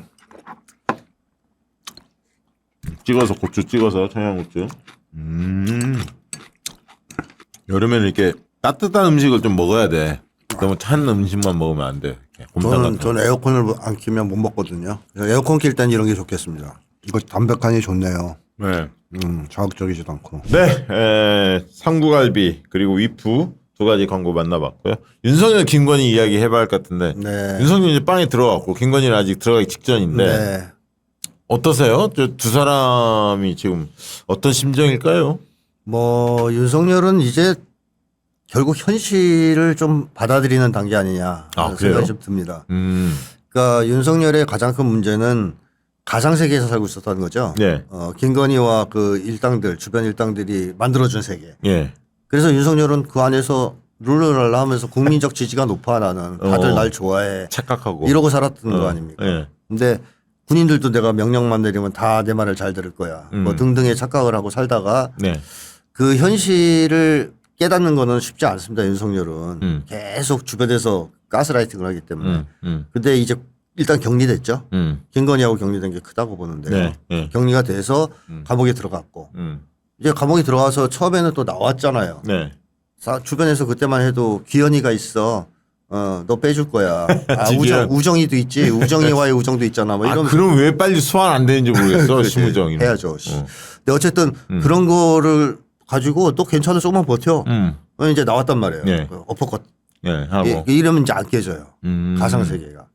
찍어서 고추 찍어서 청양고추. 여름에는 이렇게 따뜻한 음식을 좀 먹어야 돼. 너무 찬 음식만 먹으면 안 돼. 저는 에어컨을 안 키면 못 먹거든요. 에어컨 킬 땐 이런 게 좋겠습니다. 이거 담백하니 좋네요. 네. 자극적이지도 않고. 네, 삼구갈비 그리고 위프 두 가지 광고 만나봤고요. 윤석열, 김건희 이야기 해봐야 할 것 같은데 네. 윤석열 이제 빵에 들어갔고 김건희는 아직 들어가기 직전인데 네. 어떠세요? 저 두 사람이 지금 어떤 심정일까요? 윤석열은 이제 결국 현실을 좀 받아들이는 단계 아니냐 그래요? 생각이 좀 듭니다. 그러니까 윤석열의 가장 큰 문제는 가상 세계에서 살고 있었다는 거죠. 네. 김건희와 그 일당들 주변 일당들이 만들어준 세계. 예. 그래서 윤석열은 그 안에서 룰루랄라 하면서 국민적 지지가 높아 나는 다들 날 좋아해 착각하고 이러고 살았던 거 아닙니까? 예. 근데 군인들도 내가 명령만 내리면 다 내 말을 잘 들을 거야. 뭐 등등의 착각을 하고 살다가 네. 그 현실을 깨닫는 거는 쉽지 않습니다. 윤석열은 계속 주변에서 가스라이팅을 하기 때문에. 근데 이제 일단 격리됐죠. 김건희하고 격리된 게 크다고 보는데요. 네. 네. 격리가 돼서 감옥에 들어갔고 이제 감옥에 들어가서 처음에는 또 나왔잖아요. 네. 주변에서 그때만 해도 기현이가 있어. 너 빼줄 거야. 우정이도 있지. 우정이와의 우정도 있잖아. 뭐 이런. 그럼 왜 빨리 소환 안 되는지 모르겠어. 심우정이. 해야죠. 근데 어쨌든 그런 거를 가지고 또 괜찮아 조금만 버텨. 이제 나왔단 말이에요. 네. 어퍼컷. 예, 하고. 이러면 이제 안 깨져요. 가상 세계가.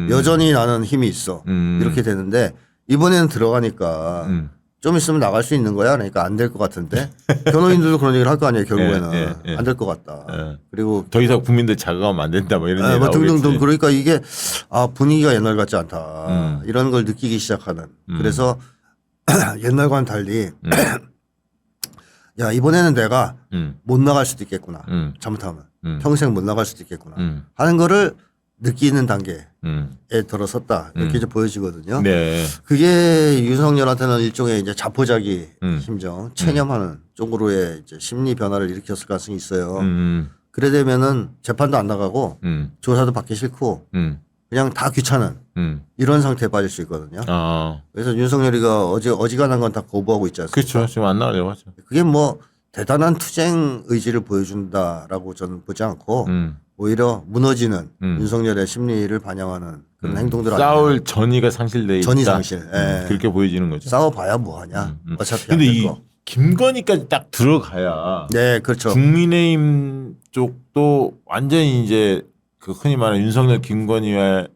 여전히 나는 힘이 있어. 이렇게 되는데 이번에는 들어가니까 좀 있으면 나갈 수 있는 거야. 그러니까 안 될 것 같은데 변호인들도 그런 얘기를 할 거 아니에요. 결국에는 안 될 것 같다. 그리고 더 이상 국민들 자극하면 안 된다. 뭐 이런 얘기 뭐 나오겠지. 등등등. 그러니까 이게 분위기가 옛날 같지 않다. 이런 걸 느끼기 시작하는. 그래서 옛날과는 달리 야 이번에는 내가 못 나갈 수도 있겠구나. 잘못하면 평생 못 나갈 수도 있겠구나 하는 거를 느끼는 단계에 들어섰다 이렇게 이제 보여지거든요. 네. 그게 윤석열한테는 일종의 이제 자포자기 심정, 체념하는 쪽으로의 이제 심리 변화를 일으켰을 가능성이 있어요. 그래 되면은 재판도 안 나가고 조사도 받기 싫고 그냥 다 귀찮은 이런 상태에 빠질 수 있거든요. 그래서 윤석열이가 어지간한 건 다 거부하고 있지 않습니까? 그렇죠. 지금 안 나가려고 하죠. 그게 뭐 대단한 투쟁 의지를 보여준다라고 저는 보지 않고 오히려 무너지는 윤석열의 심리를 반영하는 그런 행동들 싸울 아니냐. 전의가 상실돼 있다. 전의 상실. 그렇게 보여지는 거죠. 싸워봐야 뭐하냐. 어차피 안 근데 될 이 거. 김건희까지 딱 들어가야 네, 그렇죠. 국민의힘 쪽도 완전히 이제 그 흔히 말하는 윤석열 김건희와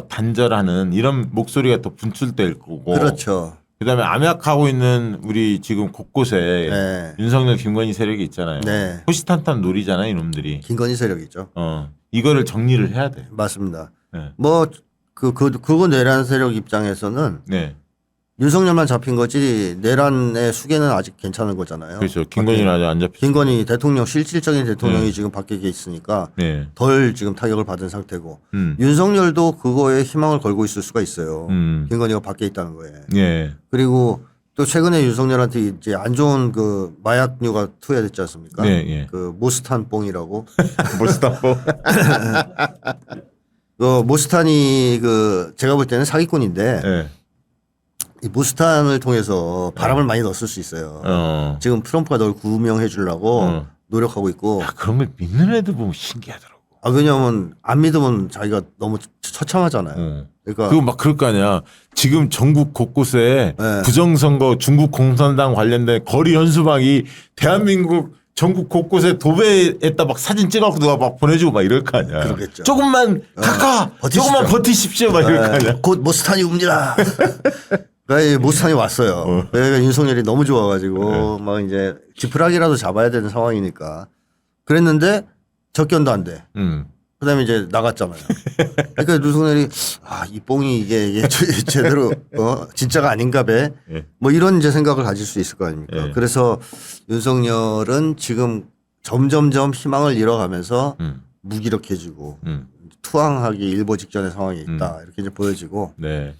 단절하는 이런 목소리가 또 분출될 거고. 그렇죠. 그다음에 암약하고 있는 우리 지금 곳곳에 네. 윤석열 김건희 세력이 있잖아요. 네. 호시탄탄 놀이잖아요, 이놈들이. 김건희 세력이죠. 이거를 정리를 해야 돼. 맞습니다. 네. 뭐 그거 내란 세력 입장에서는 네. 윤석열만 잡힌 거지 내란의 수계는 아직 괜찮은 거잖아요. 그렇죠. 김건희는 아직 안 잡혔죠. 김건희 대통령 실질적인 대통령이 네. 지금 밖에 있으니까 네. 덜 지금 타격을 받은 상태고 윤석열도 그거에 희망을 걸고 있을 수가 있어요. 김건희가 밖에 있다는 거에. 네. 그리고 또 최근에 윤석열한테 이제 안 좋은 그 마약류가 투여됐지 않습니까? 네, 예. 그 모스탄 뽕이라고. 모스타포. 그 모스탄이 그 제가 볼 때는 사기꾼인데 네. 이 모스탄을 통해서 바람을 많이 넣었을 수 있어요. 지금 트럼프가 널 구명해 주려고 노력하고 있고. 야, 그런 걸 믿는 애들 보면 신기하더라고. 아, 왜냐하면 안 믿으면 자기가 너무 처참하잖아요. 그러니까 그거 막 그럴 거 아니야. 지금 전국 곳곳에 네. 부정선거 중국 공산당 관련된 거리 현수막이 대한민국 전국 곳곳에 도배했다 막 사진 찍어갖고 누가 막 보내주고 막 이럴 거 아니야. 그러겠죠. 조금만 가까 버티십시오. 조금만 버티십시오 막 이럴 거 아니야. 곧 모스탄이 옵니다. 그러니까 모스탄이 왔어요. 그러니까 윤석열이 너무 좋아가지고 막 이제 지푸라기라도 잡아야 되는 상황이니까 그랬는데 접견도 안 돼. 그다음에 이제 나갔잖아요. 그러니까 윤석열이 이 뽕이 이게 제대로 진짜가 아닌가 배. 뭐 이런 이제 생각을 가질 수 있을 거 아닙니까. 그래서 윤석열은 지금 점점점 희망을 잃어가면서 무기력해지고 투항하기 일보 직전의 상황이 있다. 이렇게 이제 보여지고. 네.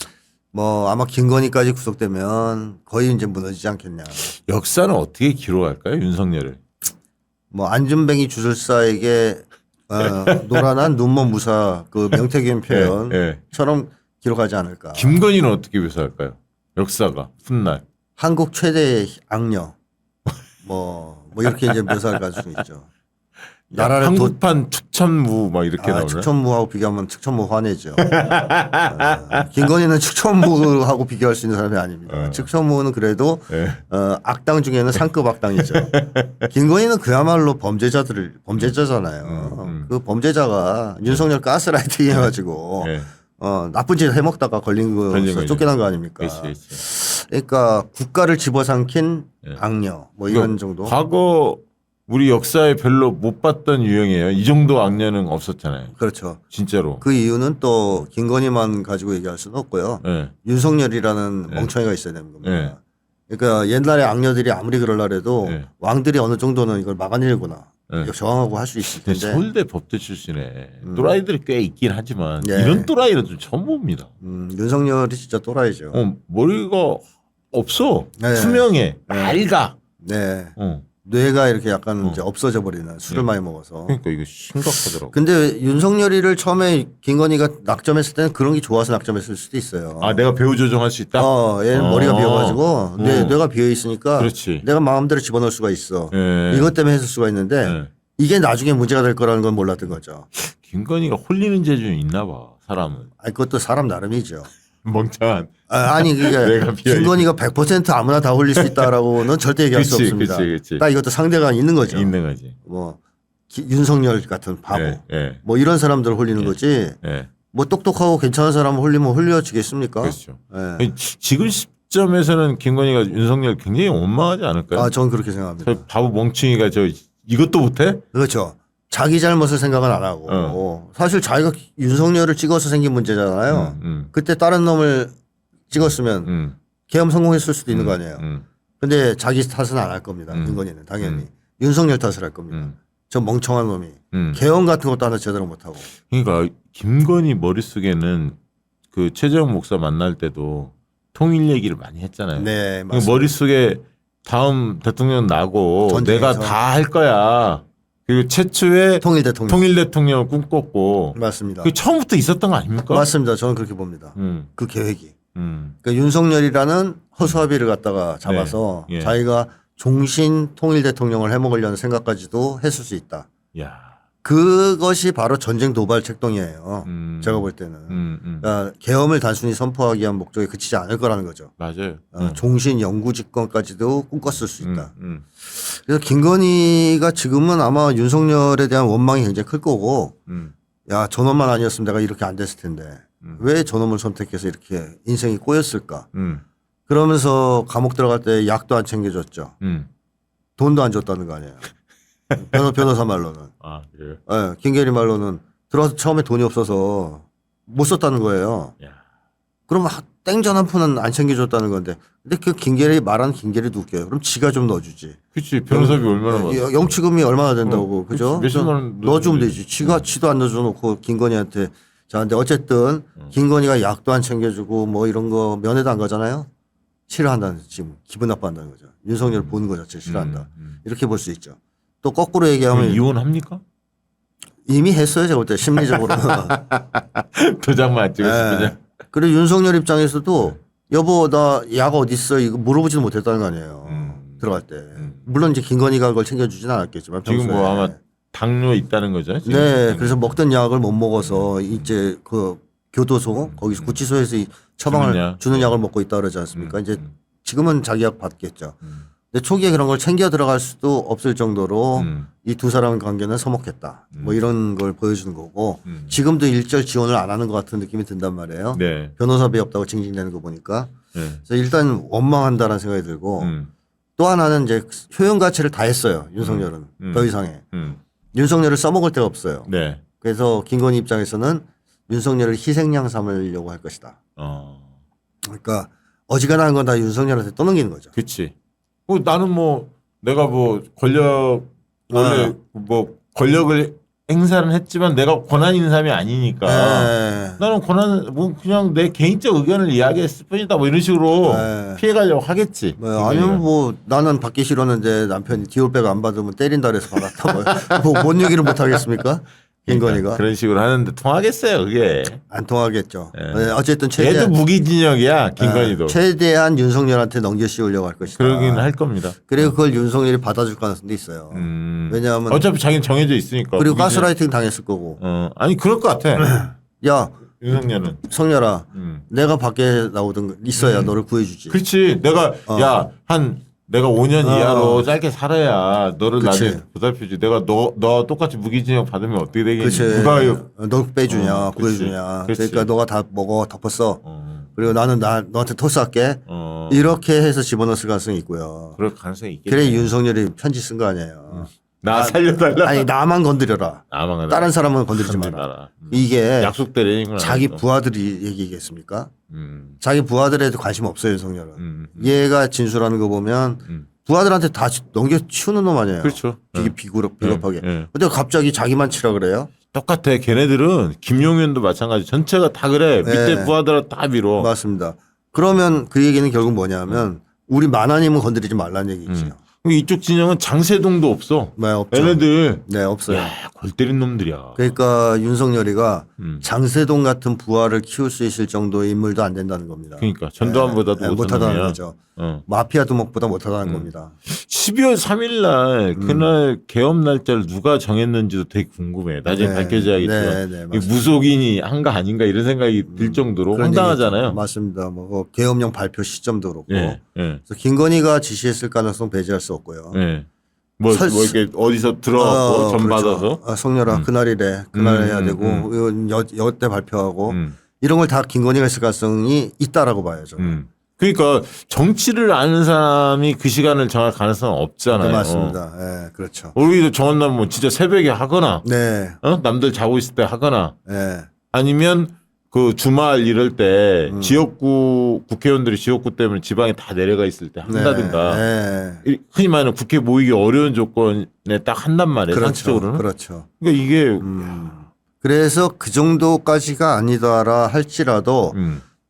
뭐 아마 김건희까지 구속되면 거의 이제 무너지지 않겠냐. 역사는 어떻게 기록할까요, 윤석열을? 뭐 안준뱅이 주술사에게 노란한 눈먼 무사 그 명태균 표현처럼 기록하지 않을까. 김건희는 어떻게 묘사할까요? 역사가 훗날 한국 최대의 악녀 뭐 이렇게 이제 묘사를 가질 수 있죠. 나라를 한국판 축천무 막 이렇게 나오네. 축천무하고 비교하면 축천무 화내죠. 김건희는 축천무하고 비교할 수 있는 사람이 아닙니다. 축천무는 그래도 악당 중에는 상급 악당이죠. 김건희는 그야말로 범죄자잖아요. 그 범죄자가 윤석열 가스라이팅 해가지고 나쁜 짓 해먹다가 걸린 거 쫓겨난 거 아닙니까? 그치. 그러니까 국가를 집어삼킨 악녀 뭐 이런 정도. 과거 우리 역사에 별로 못 봤던 유형이에요. 이 정도 악녀는 없었잖아요. 그렇죠. 진짜로. 그 이유는 또 김건희만 가지고 얘기할 수는 없고요. 윤석열이라는 멍청이가 있어야 되는 겁니다. 그러니까 옛날에 악녀들이 아무리 그럴라 해도 왕들이 어느 정도는 이걸 막아내거나 저항하고 할 수 있을 텐데. 서울대 법대 출신에 또라이들이 꽤 있긴 하지만 이런 또라이는 좀 처음 봅니다. 윤석열이 진짜 또라이죠. 머리가 없어. 투명해. 맑아. 네. 뇌가 이렇게 약간 이제 없어져 버리는 술을 많이 먹어서. 그러니까 이거 심각하더라고. 근데 윤석열이를 처음에 김건희가 낙점했을 때는 그런 게 좋아서 낙점했을 수도 있어요. 아, 내가 배우 조정할 수 있다? 얘는 머리가 비어가지고 뇌가 비어 있으니까 그렇지. 내가 마음대로 집어넣을 수가 있어. 이것 때문에 했을 수가 있는데 이게 나중에 문제가 될 거라는 건 몰랐던 거죠. 김건희가 홀리는 재주는 있나 봐, 사람은. 아니, 그것도 사람 나름이죠. 멍청한. 아니 그러니까 김건희가 100% 아무나 다 홀릴 수 있다라고는 절대 얘기할 수 없습니다. 그치. 딱 이것도 상대가 있는 거죠. 있는 거지. 뭐 윤석열 같은 바보, 뭐 이런 사람들 홀리는 거지. 뭐 똑똑하고 괜찮은 사람 홀리면 홀려지겠습니까? 그렇죠. 지금 시점에서는 김건희가 윤석열 굉장히 원망하지 않을까요? 저는 그렇게 생각합니다. 저 바보 멍충이가 이것도 못해? 그렇죠. 자기 잘못을 생각은 안 하고 사실 자기가 윤석열을 찍어서 생긴 문제잖아요. 그때 다른 놈을 찍었으면 계엄 성공했을 수도 있는 거 아니에요. 근데 자기 탓은 안 할 겁니다. 김건희는 당연히 윤석열 탓을 할 겁니다. 저 멍청한 놈이 계엄 같은 것도 하나 제대로 못하고. 그러니까 김건희 머릿속에는 그 최재형 목사 만날 때도 통일 얘기를 많이 했잖아요. 네, 맞습니다. 머릿속에 다음 대통령 나고 전쟁에서. 내가 다 할 거야. 그리고 최초의 통일 대통령을 꿈꿨고. 맞습니다. 그 처음부터 있었던 거 아닙니까? 맞습니다. 저는 그렇게 봅니다. 그 계획이. 그러니까 윤석열이라는 허수아비를 갖다가 잡아서 자기가 종신 통일 대통령을 해먹으려는 생각까지도 했을 수 있다. 야. 그것이 바로 전쟁 도발 책동이에요. 제가 볼 때는. 그러니까 계엄을 단순히 선포하기 위한 목적에 그치지 않을 거라는 거죠. 맞아요. 종신 영구 집권까지도 꿈꿨을 수 있다. 그래서 김건희가 지금은 아마 윤석열에 대한 원망이 굉장히 클 거고 야 저놈만 아니었으면 내가 이렇게 안 됐을 텐데 왜 저놈을 선택해서 이렇게 인생이 꼬였을까. 그러면서 감옥 들어갈 때 약도 안 챙겨줬죠. 돈도 안 줬다는 거 아니에요. 변호사 말로는. 아, 그래요? 네, 김계리 말로는 들어와서 처음에 돈이 없어서 못 썼다는 거예요. 야. 그럼 땡전 한 푼은 안 챙겨줬다는 건데. 근데 그 김계리 말하는 김계리도 웃겨요. 그럼 지가 좀 넣어주지. 그치. 변호사비 얼마나 받아? 영치금이 얼마나 된다고. 그죠? 몇십만 원 넣어주면 되지. 지도 안 넣어줘놓고 김건희한테. 자, 근데 어쨌든 김건희가 약도 안 챙겨주고 뭐 이런 거 면회도 안 가잖아요. 싫어한다는 지금 기분 나빠한다는 거죠. 윤석열 보는 거 자체 싫어한다. 이렇게 볼 수 있죠. 또 거꾸로 얘기하면 이혼합니까? 이미 했어요. 제가 볼 때 심리적으로. 도장만 찍었을 네. 그리고 윤석열 입장에서도 여보 나 약 어디 있어 이거 물어보지도 못했다는 거 아니에요. 들어갈 때. 물론 이제 김건희가 그걸 챙겨주지는 않았겠지만 지금 평소에. 뭐 아마 당뇨 있다는 거죠? 지금? 네. 그래서 먹던 약을 못 먹어서 이제 그 교도소 거기서 구치소에서 이 처방을 주는 약을 먹고 있다 그러지 않습니까? 이제 지금은 자기 약 받겠죠. 근데 초기에 그런 걸 챙겨 들어갈 수도 없을 정도로 이 두 사람 관계는 서먹했다. 뭐 이런 걸 보여주는 거고 지금도 일절 지원을 안 하는 것 같은 느낌이 든단 말이에요. 네. 변호사비 없다고 징징대는 거 보니까. 네. 그래서 일단 원망한다라는 생각이 들고 또 하나는 이제 효용 가치를 다 했어요. 윤석열은 더 이상해. 윤석열을 써먹을 데가 없어요. 네. 그래서 김건희 입장에서는 윤석열을 희생양 삼으려고 할 것이다. 그러니까 어지간한 건 다 윤석열한테 떠넘기는 거죠. 그치. 나는 뭐 내가 뭐 권력 원래 뭐 권력을 행사는 했지만 내가 권한 있는 사람이 아니니까 네. 나는 권한 뭐 그냥 내 개인적 의견을 이야기했을 뿐이다 뭐 이런 식으로 네. 피해가려고 하겠지. 아니면 뭐 나는 받기 싫었는데 남편이 디올백 안 받으면 때린다 그래서 받았다. 뭔 얘기를 못 하겠습니까? 김건희가. 그러니까 그런 식으로 하는데 통하겠어요 그게. 안 통하겠죠. 네. 네, 어쨌든 얘도 최대한 무기징역이야 김건희도. 최대한 윤석열한테 넘겨 씌우려고 할 것이다. 그러긴 할 겁니다. 그리고 그걸 윤석열이 받아줄 가능성도 있어요. 왜냐하면 어차피 자기는 정해져 있으니까. 그리고 무기징역. 가스라이팅 당했을 거고. 아니 그럴 것 같아. 야 윤석열은. 성렬아 내가 밖에 나오든 있어야 너를 구해주지. 그렇지. 내가 내가 5년 이하로 짧게 살아야 너를 그치. 나중에 보살펴주지. 내가 너 똑같이 무기징역 받으면 어떻게 되겠니? 그치. 누가 너 빼주냐 그치. 구해주냐. 그치. 그러니까 너가 다 먹어 덮었어. 그리고 나는 너한테 토스할게. 이렇게 해서 집어넣을 가능성이 있고요. 그럴 가능성이 있겠네. 그래 윤석열이 편지 쓴 거 아니에요. 나 살려달라. 아니 나만 건드려라. 나만 다른 사람은 건드리지 마라. 이게 약속대로 자기 부하들이 얘기겠습니까? 자기 부하들에도 관심 없어요 윤석열은. 얘가 진술하는 거 보면 부하들한테 다 넘겨치우는 놈 아니에요. 그렇죠. 비겁하게. 근데 갑자기 자기만 치라 그래요? 똑같아. 걔네들은 김용현도 마찬가지. 전체가 다 그래. 밑에 부하들은 다 밀어. 맞습니다. 그러면 그 얘기는 결국 뭐냐면 우리 만화님은 건드리지 말라는 얘기죠. 이쪽 진영은 장세동도 없어. 네, 없죠. 얘네들 네, 없어요. 야, 골 때린 놈들이야. 그러니까 윤석열이가 장세동 같은 부하를 키울 수 있을 정도의 인물도 안 된다는 겁니다. 그러니까 전두환보다도 못하다는 거죠. 마피아 두목보다 못하다는 겁니다. 12월 3일 날 그날 계엄 날짜를 누가 정했는지도 되게 궁금해. 나중에 밝혀져야겠지만 무속인이 한가 아닌가 이런 생각이 들 정도로 황당하잖아요. 맞습니다. 뭐 계엄령 발표 시점도 그렇고. 네. 그래서 김건희가 지시했을 가능성 배제할 수 없고요. 네. 뭐 이렇게 어디서 들어가고 전 그렇죠. 받아서 성렬아 그날이래. 그날 해야 되고 여때 발표하고 이런 걸 다 김건희가 했을 가능성이 있다라고 봐야죠. 그러니까 정치를 아는 사람이 그 시간을 정할 가능성은 없잖아요. 네, 맞습니다. 네, 그렇죠. 우리도 정한다면 뭐 진짜 새벽에 하거나, 네. 남들 자고 있을 때 하거나, 네. 아니면 그 주말 이럴 때 지역구 국회의원들이 지역구 때문에 지방에 다 내려가 있을 때 한다든가, 흔히 말하는 국회 모이기 어려운 조건에 딱 한단 말이에요. 그렇죠. 상식적으로는. 그렇죠. 그러니까 이게 그래서 그 정도까지가 아니더라 할지라도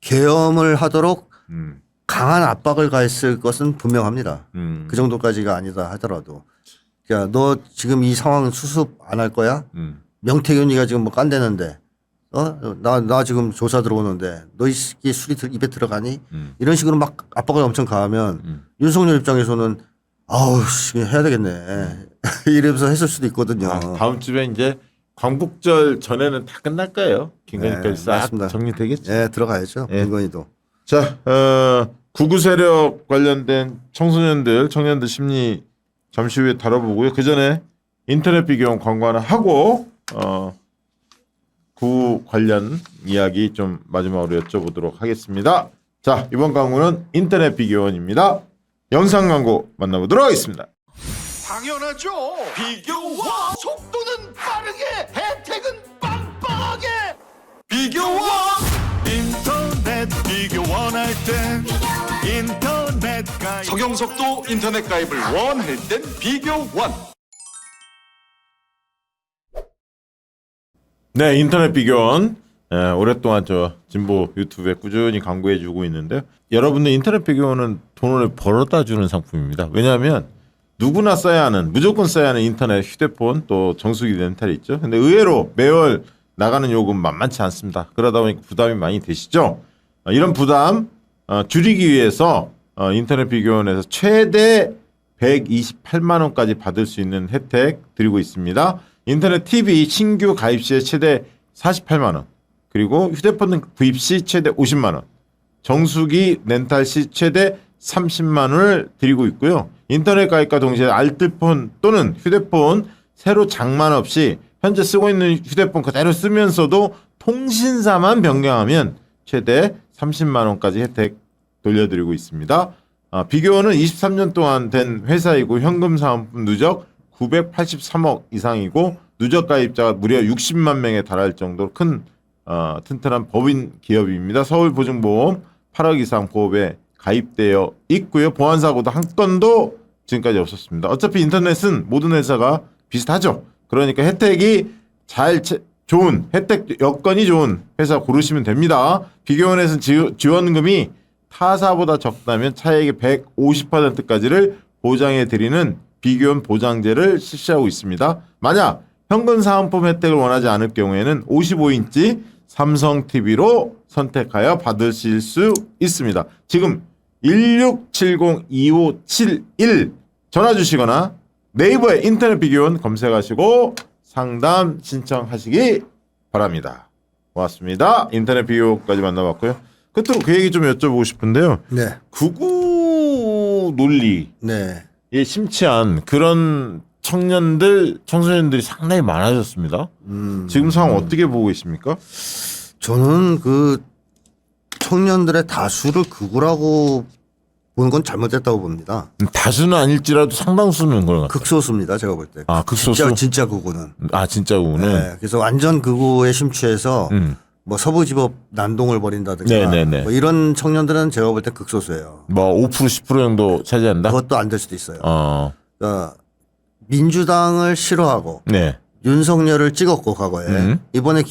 계엄을 하도록 강한 압박을 가했을 것은 분명합니다. 그 정도까지가 아니다 하더라도. 야, 너 지금 이 상황 수습 안 할 거야? 명태균이가 지금 뭐 깐대는데, 나 지금 조사 들어오는데, 너 이 술이 입에 들어가니? 이런 식으로 막 압박을 엄청 가하면 윤석열 입장에서는 아우 씨, 해야 되겠네. 이러면서 했을 수도 있거든요. 다음 주에 이제 광복절 전에는 다 끝날 거예요. 김건희까지 네, 싹 맞습니다. 정리되겠죠. 네, 들어가야죠. 예. 김건희도. 자, 구구 세력 관련된 청년들 심리 잠시 후에 다뤄보고요. 그 전에 인터넷 비교원 광고 하나 하고 구 관련 이야기 좀 마지막으로 여쭤보도록 하겠습니다. 자, 이번 광고는 인터넷 비교원입니다. 영상 광고 만나보도록 하겠습니다. 당연하죠. 비교와 속도는 빠르게, 혜택은 빵빵하게. 비교와 인터넷 비교원 할 땐 인터넷 가입. 성형속도 인터넷 가입을 원할 땐 비교원. 네, 인터넷 비교원 오랫동안 저 진보 유튜브에 꾸준히 광고해주고 있는데요. 여러분들 인터넷 비교원은 돈을 벌어다 주는 상품입니다. 왜냐하면 누구나 써야 하는, 무조건 써야 하는 인터넷, 휴대폰 또 정수기 렌탈이 있죠. 근데 의외로 매월 나가는 요금 만만치 않습니다. 그러다 보니까 부담이 많이 되시죠. 이런 부담 줄이기 위해서 인터넷 비교원에서 최대 128만 원까지 받을 수 있는 혜택 드리고 있습니다. 인터넷 TV 신규 가입 시에 최대 48만 원, 그리고 휴대폰 구입 시 최대 50만 원, 정수기 렌탈 시 최대 30만 원을 드리고 있고요. 인터넷 가입과 동시에 알뜰폰 또는 휴대폰 새로 장만 없이 현재 쓰고 있는 휴대폰 그대로 쓰면서도 통신사만 변경하면 최대 30만 원까지 혜택 돌려드리고 있습니다. 비교원은 23년 동안 된 회사이고 현금 사은품 누적 983억 이상이고 누적 가입자가 무려 60만 명에 달할 정도로 큰 튼튼한 법인 기업입니다. 서울보증보험 8억 이상 보험에 가입되어 있고요. 보안사고도 한 건도 지금까지 없었습니다. 어차피 인터넷은 모든 회사가 비슷하죠. 그러니까 혜택이 좋은 혜택 여건이 좋은 회사 고르시면 됩니다. 비교원에서는 지원금이 타사보다 적다면 차액의 150%까지를 보장해 드리는 비교원 보장제를 실시하고 있습니다. 만약 현금 사은품 혜택을 원하지 않을 경우에는 55인치 삼성 TV로 선택하여 받으실 수 있습니다. 지금 1670-2571 전화 주시거나 네이버에 인터넷 비교원 검색하시고 상담 신청하시기 바랍니다. 고맙습니다. 인터넷 비교까지 만나봤고요. 끝으로 그 얘기 좀 여쭤보고 싶은데요. 네. 구구 논리에 네. 심취한 그런 청소년들이 상당히 많아졌습니다. 지금 상황 어떻게 보고 계십니까? 저는 그 청년들의 다수를 극우라고 보는 건 잘못됐다고 봅니다. 다수는 아닐지라도 상당수는 그런 것 같아요. 극소수입니다. 제가 볼 때. 아, 극소수? 진짜 극우는. 진짜 극우는? 네. 그래서 완전 극우에 심취해서 뭐 서부지법 난동을 벌인다든가 네네네. 뭐 이런 청년들은 제가 볼 때 극소수예요. 뭐 5% 10% 정도 차지한다? 그것도 안 될 수도 있어요. 그러니까 민주당을 싫어하고 네. 윤석열을 찍었고 과거에 이번에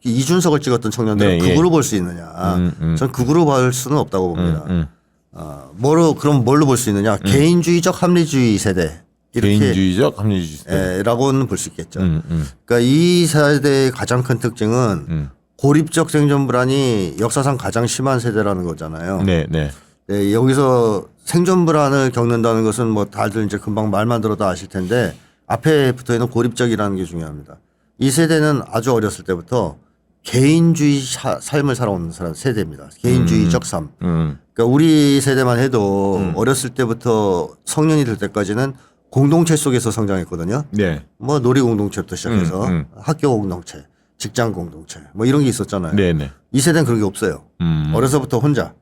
이준석을 찍었던 청년들은 네, 극우로 볼 수 있느냐? 전 극우로 볼 수는 없다고 봅니다. 그럼 뭘로 볼 수 있느냐? 개인주의적 합리주의 세대. 이렇게 개인주의적 합리주의 세대. 라고는 볼 수 있겠죠. 그러니까 이 세대의 가장 큰 특징은 고립적 생존 불안이 역사상 가장 심한 세대라는 거잖아요. 네, 네. 네, 여기서 생존 불안을 겪는다는 것은 뭐 다들 이제 금방 말만 들어도 아실 텐데 앞에 붙어 있는 고립적이라는 게 중요합니다. 이 세대는 아주 어렸을 때부터 개인주의 삶을 살아온 세대입니다. 개인주의적 삶. 그러니까 우리 세대만 해도 어렸을 때부터 성년이 될 때까지는 공동체 속에서 성장했거든요. 네. 뭐 놀이 공동체부터 시작해서 학교 공동체, 직장 공동체 뭐 이런 게 있었잖아요. 네네. 이 세대는 그런 게 없어요. 어려서부터 혼자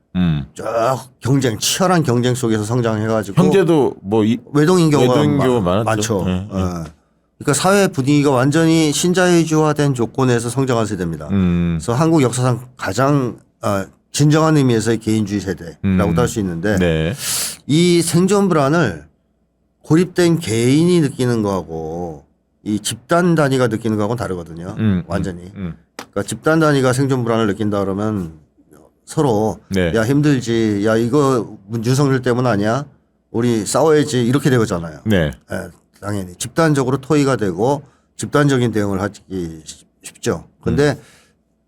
쭉 치열한 경쟁 속에서 성장해가지고 형제도 뭐 외동인 경우가 많았죠. 많죠. 네. 그러니까 사회 분위기가 완전히 신자유주화된 조건에서 성장한 세대입니다. 그래서 한국 역사상 가장 진정한 의미에서의 개인주의 세대라고도 할 수 있는데 네. 이 생존 불안을 고립된 개인이 느끼는 거하고 이 집단 단위가 느끼는 거하고는 다르거든요. 완전히. 그러니까 집단 단위가 생존 불안을 느낀다 그러면 서로 네. 야 힘들지, 야 이거 윤석열 때문 아니야? 우리 싸워야지 이렇게 되거잖아요. 네. 당연히 집단적으로 토의가 되고 집단적인 대응을 하기 쉽죠. 근데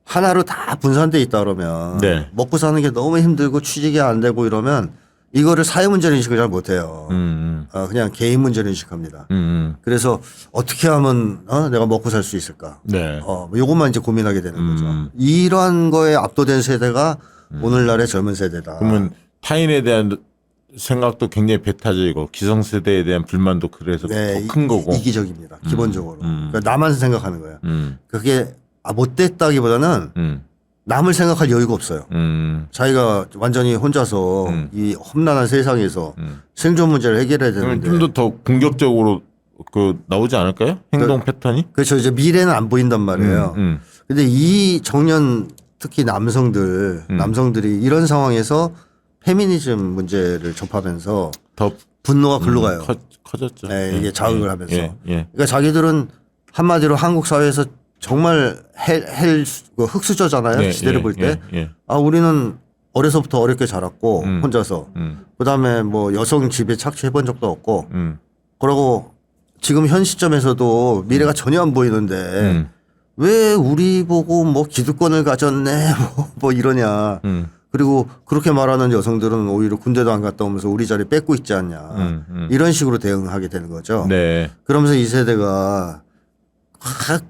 하나로 다 분산돼 있다 그러면 네. 먹고 사는 게 너무 힘들고 취직이 안 되고 이러면 이거를 사회 문제로 인식을 잘 못해요. 그냥 개인 문제로 인식합니다. 그래서 어떻게 하면 내가 먹고 살 수 있을까? 네. 뭐 요것만 이제 고민하게 되는 거죠. 이러한 거에 압도된 세대가 오늘날의 젊은 세대다. 그러면 타인에 대한 생각도 굉장히 배타적이고 기성세대에 대한 불만도 그래서 네, 더 큰 거고. 이기적입니다. 기본적으로. 그러니까 나만 생각하는 거예요. 그게 못됐다기보다는 남을 생각할 여유가 없어요. 자기가 완전히 혼자서 이 험난한 세상에서 생존 문제를 해결해야 그러면 되는데. 좀 더 공격적으로 나오지 않을까요? 행동 패턴이? 그렇죠. 이제 미래는 안 보인단 말이에요. 근데 이 청년 특히 남성들이 이런 상황에서 페미니즘 문제를 접하면서 더 분노가 글로 가요. 커졌죠. 네, 이게 자극을 하면서. 예. 그러니까 자기들은 한마디로 한국 사회에서 정말 흙수저잖아요. 시대를 볼 때. 우리는 어려서부터 어렵게 자랐고 혼자서. 그다음에 뭐 여성 집에 착취해 본 적도 없고. 그러고 지금 현 시점에서도 미래가 전혀 안 보이는데 왜 우리 보고 뭐 기득권을 가졌네 뭐 이러냐. 그리고 그렇게 말하는 여성들은 오히려 군대도 안 갔다 오면서 우리 자리 뺏고 있지 않냐. 이런 식으로 대응하게 되는 거죠. 네. 그러면서 이 세대가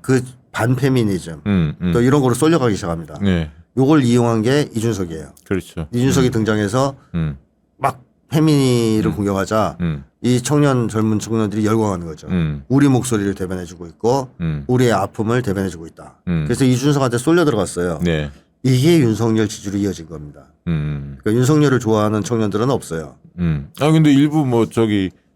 그 반페미니즘 또 이런 거로 쏠려가기 시작합니다. 네. 요걸 이용한 게 이준석이에요. 그렇죠. 이준석이 등장해서 막 페미니를 공격하자 이 젊은 청년들이 열광하는 거죠. 우리 목소리를 대변해주고 있고 우리의 아픔을 대변해주고 있다. 그래서 이준석한테 쏠려 들어갔어요. 네. 이게 윤석열 지지로 이어진 겁니다. 그러니까 윤석열을 좋아하는 청년들은 없어요. 근데 일부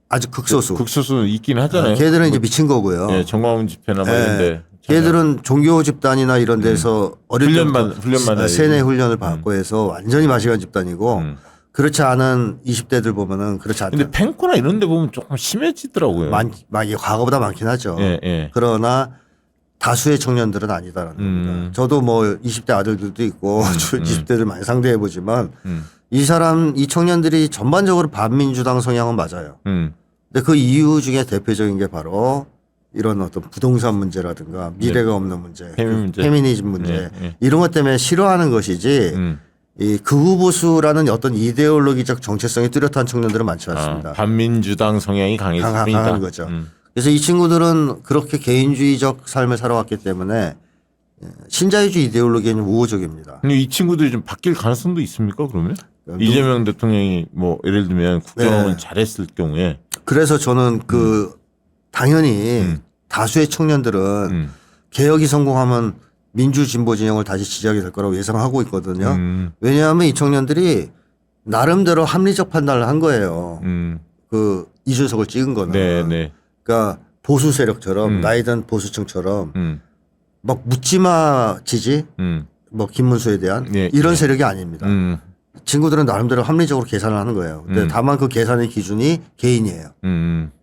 아주 극소수. 극소수 있긴 하잖아요. 걔들은 이제 미친 거고요. 예, 정광훈 집회나 뭐 이런데. 걔들은 종교 집단이나 이런 데서 어릴 때부터 훈련만 세뇌 훈련을 받고 해서 완전히 마시간 집단이고 그렇지 않은 20대들 보면은 그렇지 않다. 근데 펜코나 이런 데 보면 조금 심해지더라고요. 과거보다 많긴 하죠. 예. 그러나 다수의 청년들은 아니다라는 겁니다. 저도 뭐 20대 아들들도 있고 20대들 많이 상대해 보지만 이 청년들이 전반적으로 반민주당 성향은 맞아요. 근데 그 이유 중에 대표적인 게 바로 이런 어떤 부동산 문제라든가 미래가 없는 문제, 페미니즘 문제 이런 것 때문에 싫어하는 것이지 이 극우보수라는 어떤 이데올로기적 정체성이 뚜렷한 청년들은 많지 않습니다. 반민주당 성향이 강한 거죠. 그래서 이 친구들은 그렇게 개인주의적 삶을 살아왔기 때문에 신자유주의 이데올로기에는 우호적입니다. 근데 이 친구들이 좀 바뀔 가능성도 있습니까? 그러면 이재명 대통령이 뭐 예를 들면 국정을 잘했을 경우에 그래서 저는 당연히 다수의 청년들은 개혁이 성공하면 민주진보 진영을 다시 지지하게 될 거라고 예상하고 있거든요. 왜냐하면 이 청년들이 나름대로 합리적 판단을 한 거예요. 이준석을 찍은 거는. 네. 그러니까 보수 세력처럼 나이든 보수층처럼 막 묻지마 지지 뭐 김문수에 대한 이런 세력이 아닙니다. 친구들은 나름대로 합리적으로 계산을 하는 거예요. 근데 다만 그 계산의 기준이 개인이에요.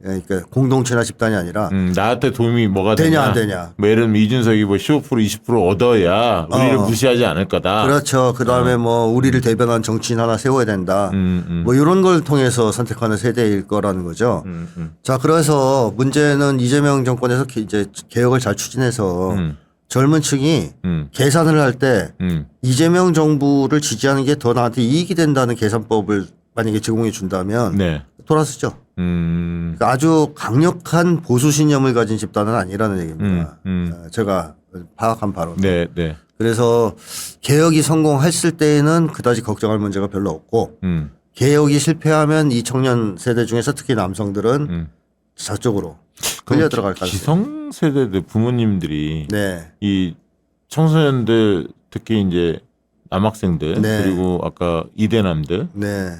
그러니까 공동체나 집단이 아니라 나한테 도움이 뭐가 되냐 안 되냐. 뭐 예를 들면 이준석이 뭐 15% 20% 얻어야 우리를 무시하지 않을 거다. 그렇죠. 그다음에 뭐 우리를 대변한 정치인 하나 세워야 된다. 뭐 이런 걸 통해서 선택하는 세대일 거라는 거죠. 자, 그래서 문제는 이재명 정권에서 이제 개혁을 잘 추진해서 젊은 층이 계산을 할 때 이재명 정부를 지지하는 게 더 나한테 이익이 된다는 계산법을 만약에 제공해 준다면 돌아서죠. 그러니까 아주 강력한 보수 신념을 가진 집단은 아니라는 얘기입니다. 제가 파악한 바로. 네. 그래서 개혁이 성공했을 때에는 그다지 걱정할 문제가 별로 없고 개혁이 실패하면 이 청년 세대 중에서 특히 남성들은 저쪽으로 끌려 들어갈 가능성이. 기성세대들 부모님들이 이 청소년들 특히 이제 남학생들 그리고 아까 이대남들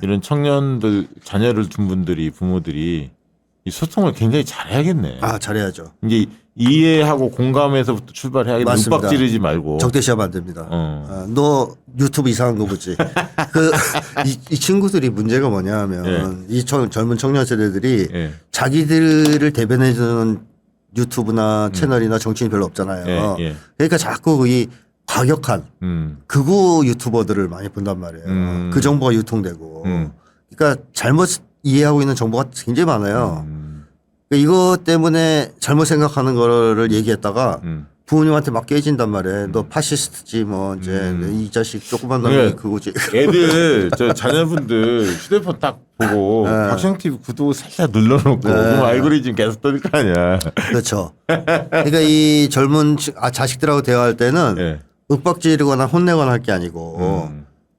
이런 청년들 자녀를 둔 분들이 부모들이 이 소통을 굉장히 잘해야겠네. 잘해야죠. 이제 이해하고 공감해서부터 출발해야겠네. 맞습니다. 윽박 지르지 말고. 적대시하면 안 됩니다. 너 유튜브 이상한 거 보지. 이 친구들이 문제가 뭐냐 하면 이 젊은 청년 세대들이 자기들을 대변해주는 유튜브나 채널이나 정치인이 별로 없잖아요. 그러니까 자꾸 이 과격한 극우 유튜버들을 많이 본단 말이에요. 그 정보가 유통되고. 그러니까 잘못 이해하고 있는 정보가 굉장히 많아요. 그러니까 이것 때문에 잘못 생각하는 거를 얘기했다가 부모님한테 막 깨진단 말이에요. 너 파시스트지 뭐 이제 이 자식 조그만 놈이 그래. 그거지. 애들 저 자녀분들 휴대폰 딱 보고 박시영 TV 구독 살짝 눌러놓고 그럼 알고리즘 계속 떠들 거 아니야. 그렇죠. 그러니까 이 젊은 자식들하고 대화할 때는 예. 윽박지르거나 혼내거나 할 게 아니고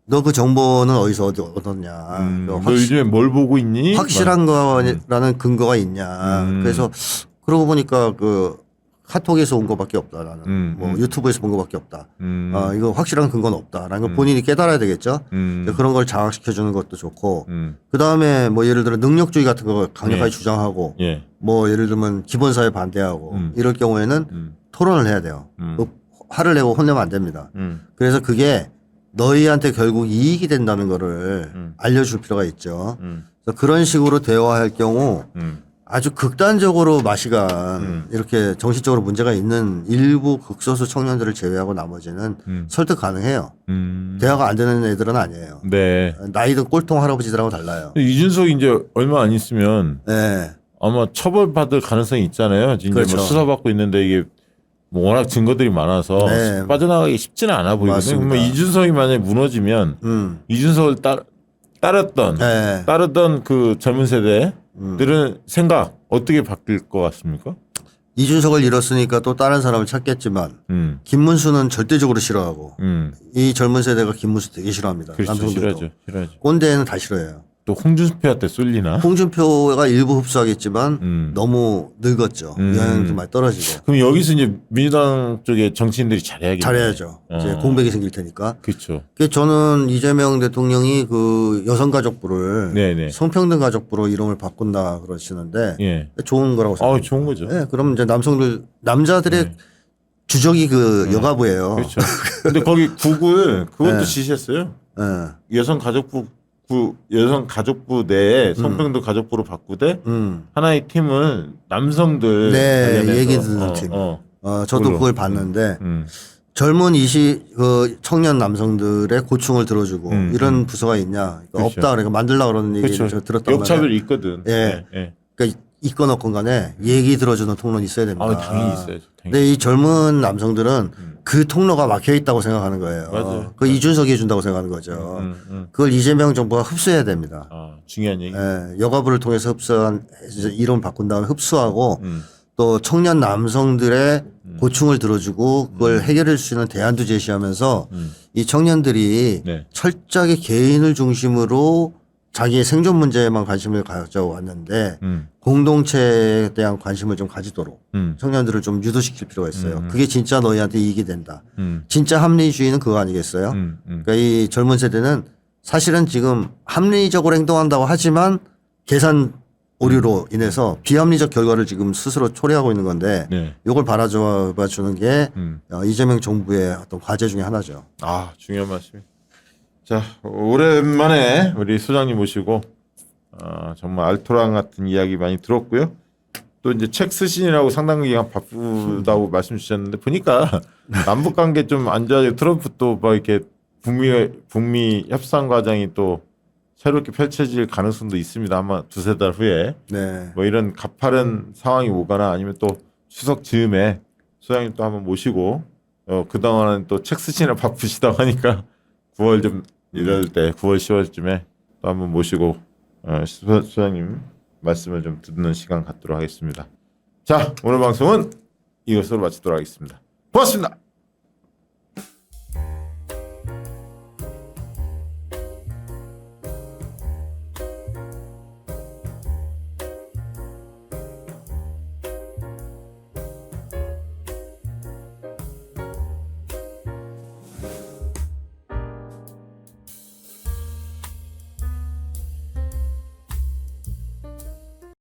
너 그 정보는 어디서 얻었냐. 너 요즘에 뭘 보고 있니? 확실한 거라는 근거가 있냐. 그래서 그러고 보니까 그 카톡에서 온 거밖에 없다. 나는 뭐 유튜브에서 본 거밖에 없다. 이거 확실한 근거는 없다라는 걸 본인이 깨달아야 되겠죠. 그런 걸 장악시켜 주는 것도 좋고 그 다음에 뭐 예를 들어 능력주의 같은 거 강력하게 주장하고 예. 뭐 예를 들면 기본사회 반대하고 이럴 경우에는 토론을 해야 돼요. 화를 내고 혼내면 안 됩니다. 그래서 그게 너희한테 결국 이익이 된다는 거를 알려줄 필요가 있죠. 그래서 그런 식으로 대화할 경우 아주 극단적으로 마시간 이렇게 정신적으로 문제가 있는 일부 극소수 청년들을 제외하고 나머지는 설득 가능해요. 대화가 안 되는 애들은 아니에요. 네. 나이든 꼴통 할아버지들하고 달라요. 이준석 이제 얼마 안 있으면 네. 아마 처벌받을 가능성이 있잖아요. 이제 그렇죠. 뭐 수사받고 있는데 이게 뭐 워낙 증거들이 많아서 네. 빠져나가기 쉽지는 않아 보이거든요. 맞습니다. 그러면 이준석이 만약에 무너지면 이준석을 네. 따르던 그 젊은 세대들은 생각 어떻게 바뀔 것 같습니까? 이준석을 잃었으니까 또 다른 사람을 찾겠지만 김문수는 절대적으로 싫어하고 이 젊은 세대가 김문수 되게 싫어합니다. 그렇죠. 남성들도. 싫어하죠. 꼰대는 다 싫어해요. 또 홍준표한테 쏠리나? 홍준표가 일부 흡수하겠지만 너무 늙었죠. 영향도 많이 떨어지고. 그럼 여기서 이제 민주당 쪽에 정치인들이 잘해야겠네. 잘해야죠. 이제 공백이 생길 테니까. 그렇죠. 그래서 저는 이재명 대통령이 그 여성가족부를 네네. 성평등가족부로 이름을 바꾼다 그러시는데 예. 좋은 거라고 생각합니다. 좋은 거죠. 네, 그럼 이제 남자들의 주적이 그 여가부예요. 그렇죠. 근데 거기 구글 그것도 네. 지시했어요. 네. 여성가족부 내에 성평등 가족부로 바꾸되 하나의 팀은 남성들 네, 관련해서 얘기 듣는 팀. 저도 그걸 봤는데 젊은 그 청년 남성들의 고충을 들어주고 이런 부서가 있냐? 그렇죠. 없다. 그러니까 만들려고 그러는 얘기를 그렇죠. 제가 들었단 말이에요. 역차별이 있거든. 예. 예. 그러니까 있건 없건 간에 얘기 들어주는 통로는 있어야 됩니다. 당연히 있어야죠. 근데 이 젊은 남성들은 그 통로가 막혀 있다고 생각하는 거예요. 맞아요. 그 이준석이 해준다고 생각하는 거죠. 그걸 이재명 정부가 흡수해야 됩니다. 중요한 얘기. 예, 여가부를 통해서 흡수한 이름 바꾼 다음에 흡수하고 또 청년 남성들의 고충을 들어주고 그걸 해결할 수 있는 대안도 제시하면서 이 청년들이 네. 철저하게 개인을 중심으로 자기의 생존 문제에만 관심을 가져왔는데 공동체에 대한 관심을 좀 가지도록 청년들을 좀 유도시킬 필요가 있어요. 그게 진짜 너희한테 이익이 된다. 진짜 합리주의는 그거 아니겠어요? 그러니까 이 젊은 세대는 사실은 지금 합리적으로 행동한다고 하지만 계산 오류로 인해서 비합리적 결과를 지금 스스로 초래하고 있는 건데 네. 이걸 바라봐주는 게 이재명 정부의 어떤 과제 중에 하나죠. 중요한 말씀이. 자, 오랜만에 우리 소장님 모시고 정말 알토란 같은 이야기 많이 들었고요. 또 이제 책 쓰시느라고 상당 기간 바쁘다고 말씀 주셨는데 보니까 남북 관계 좀 안 좋아지고 트럼프 또 뭐 이렇게 북미 협상 과정이 또 새롭게 펼쳐질 가능성도 있습니다. 아마 두세 달 후에 네. 뭐 이런 가파른 상황이 오거나 아니면 또 추석 즈음에 소장님 또 한번 모시고 그동안은 또 책 쓰시느라 바쁘시다고 하니까 9월 좀 이럴 때 9월 10월쯤에 또 한번 모시고 소장님 말씀을 좀 듣는 시간 갖도록 하겠습니다. 자, 오늘 방송은 이것으로 마치도록 하겠습니다. 고맙습니다.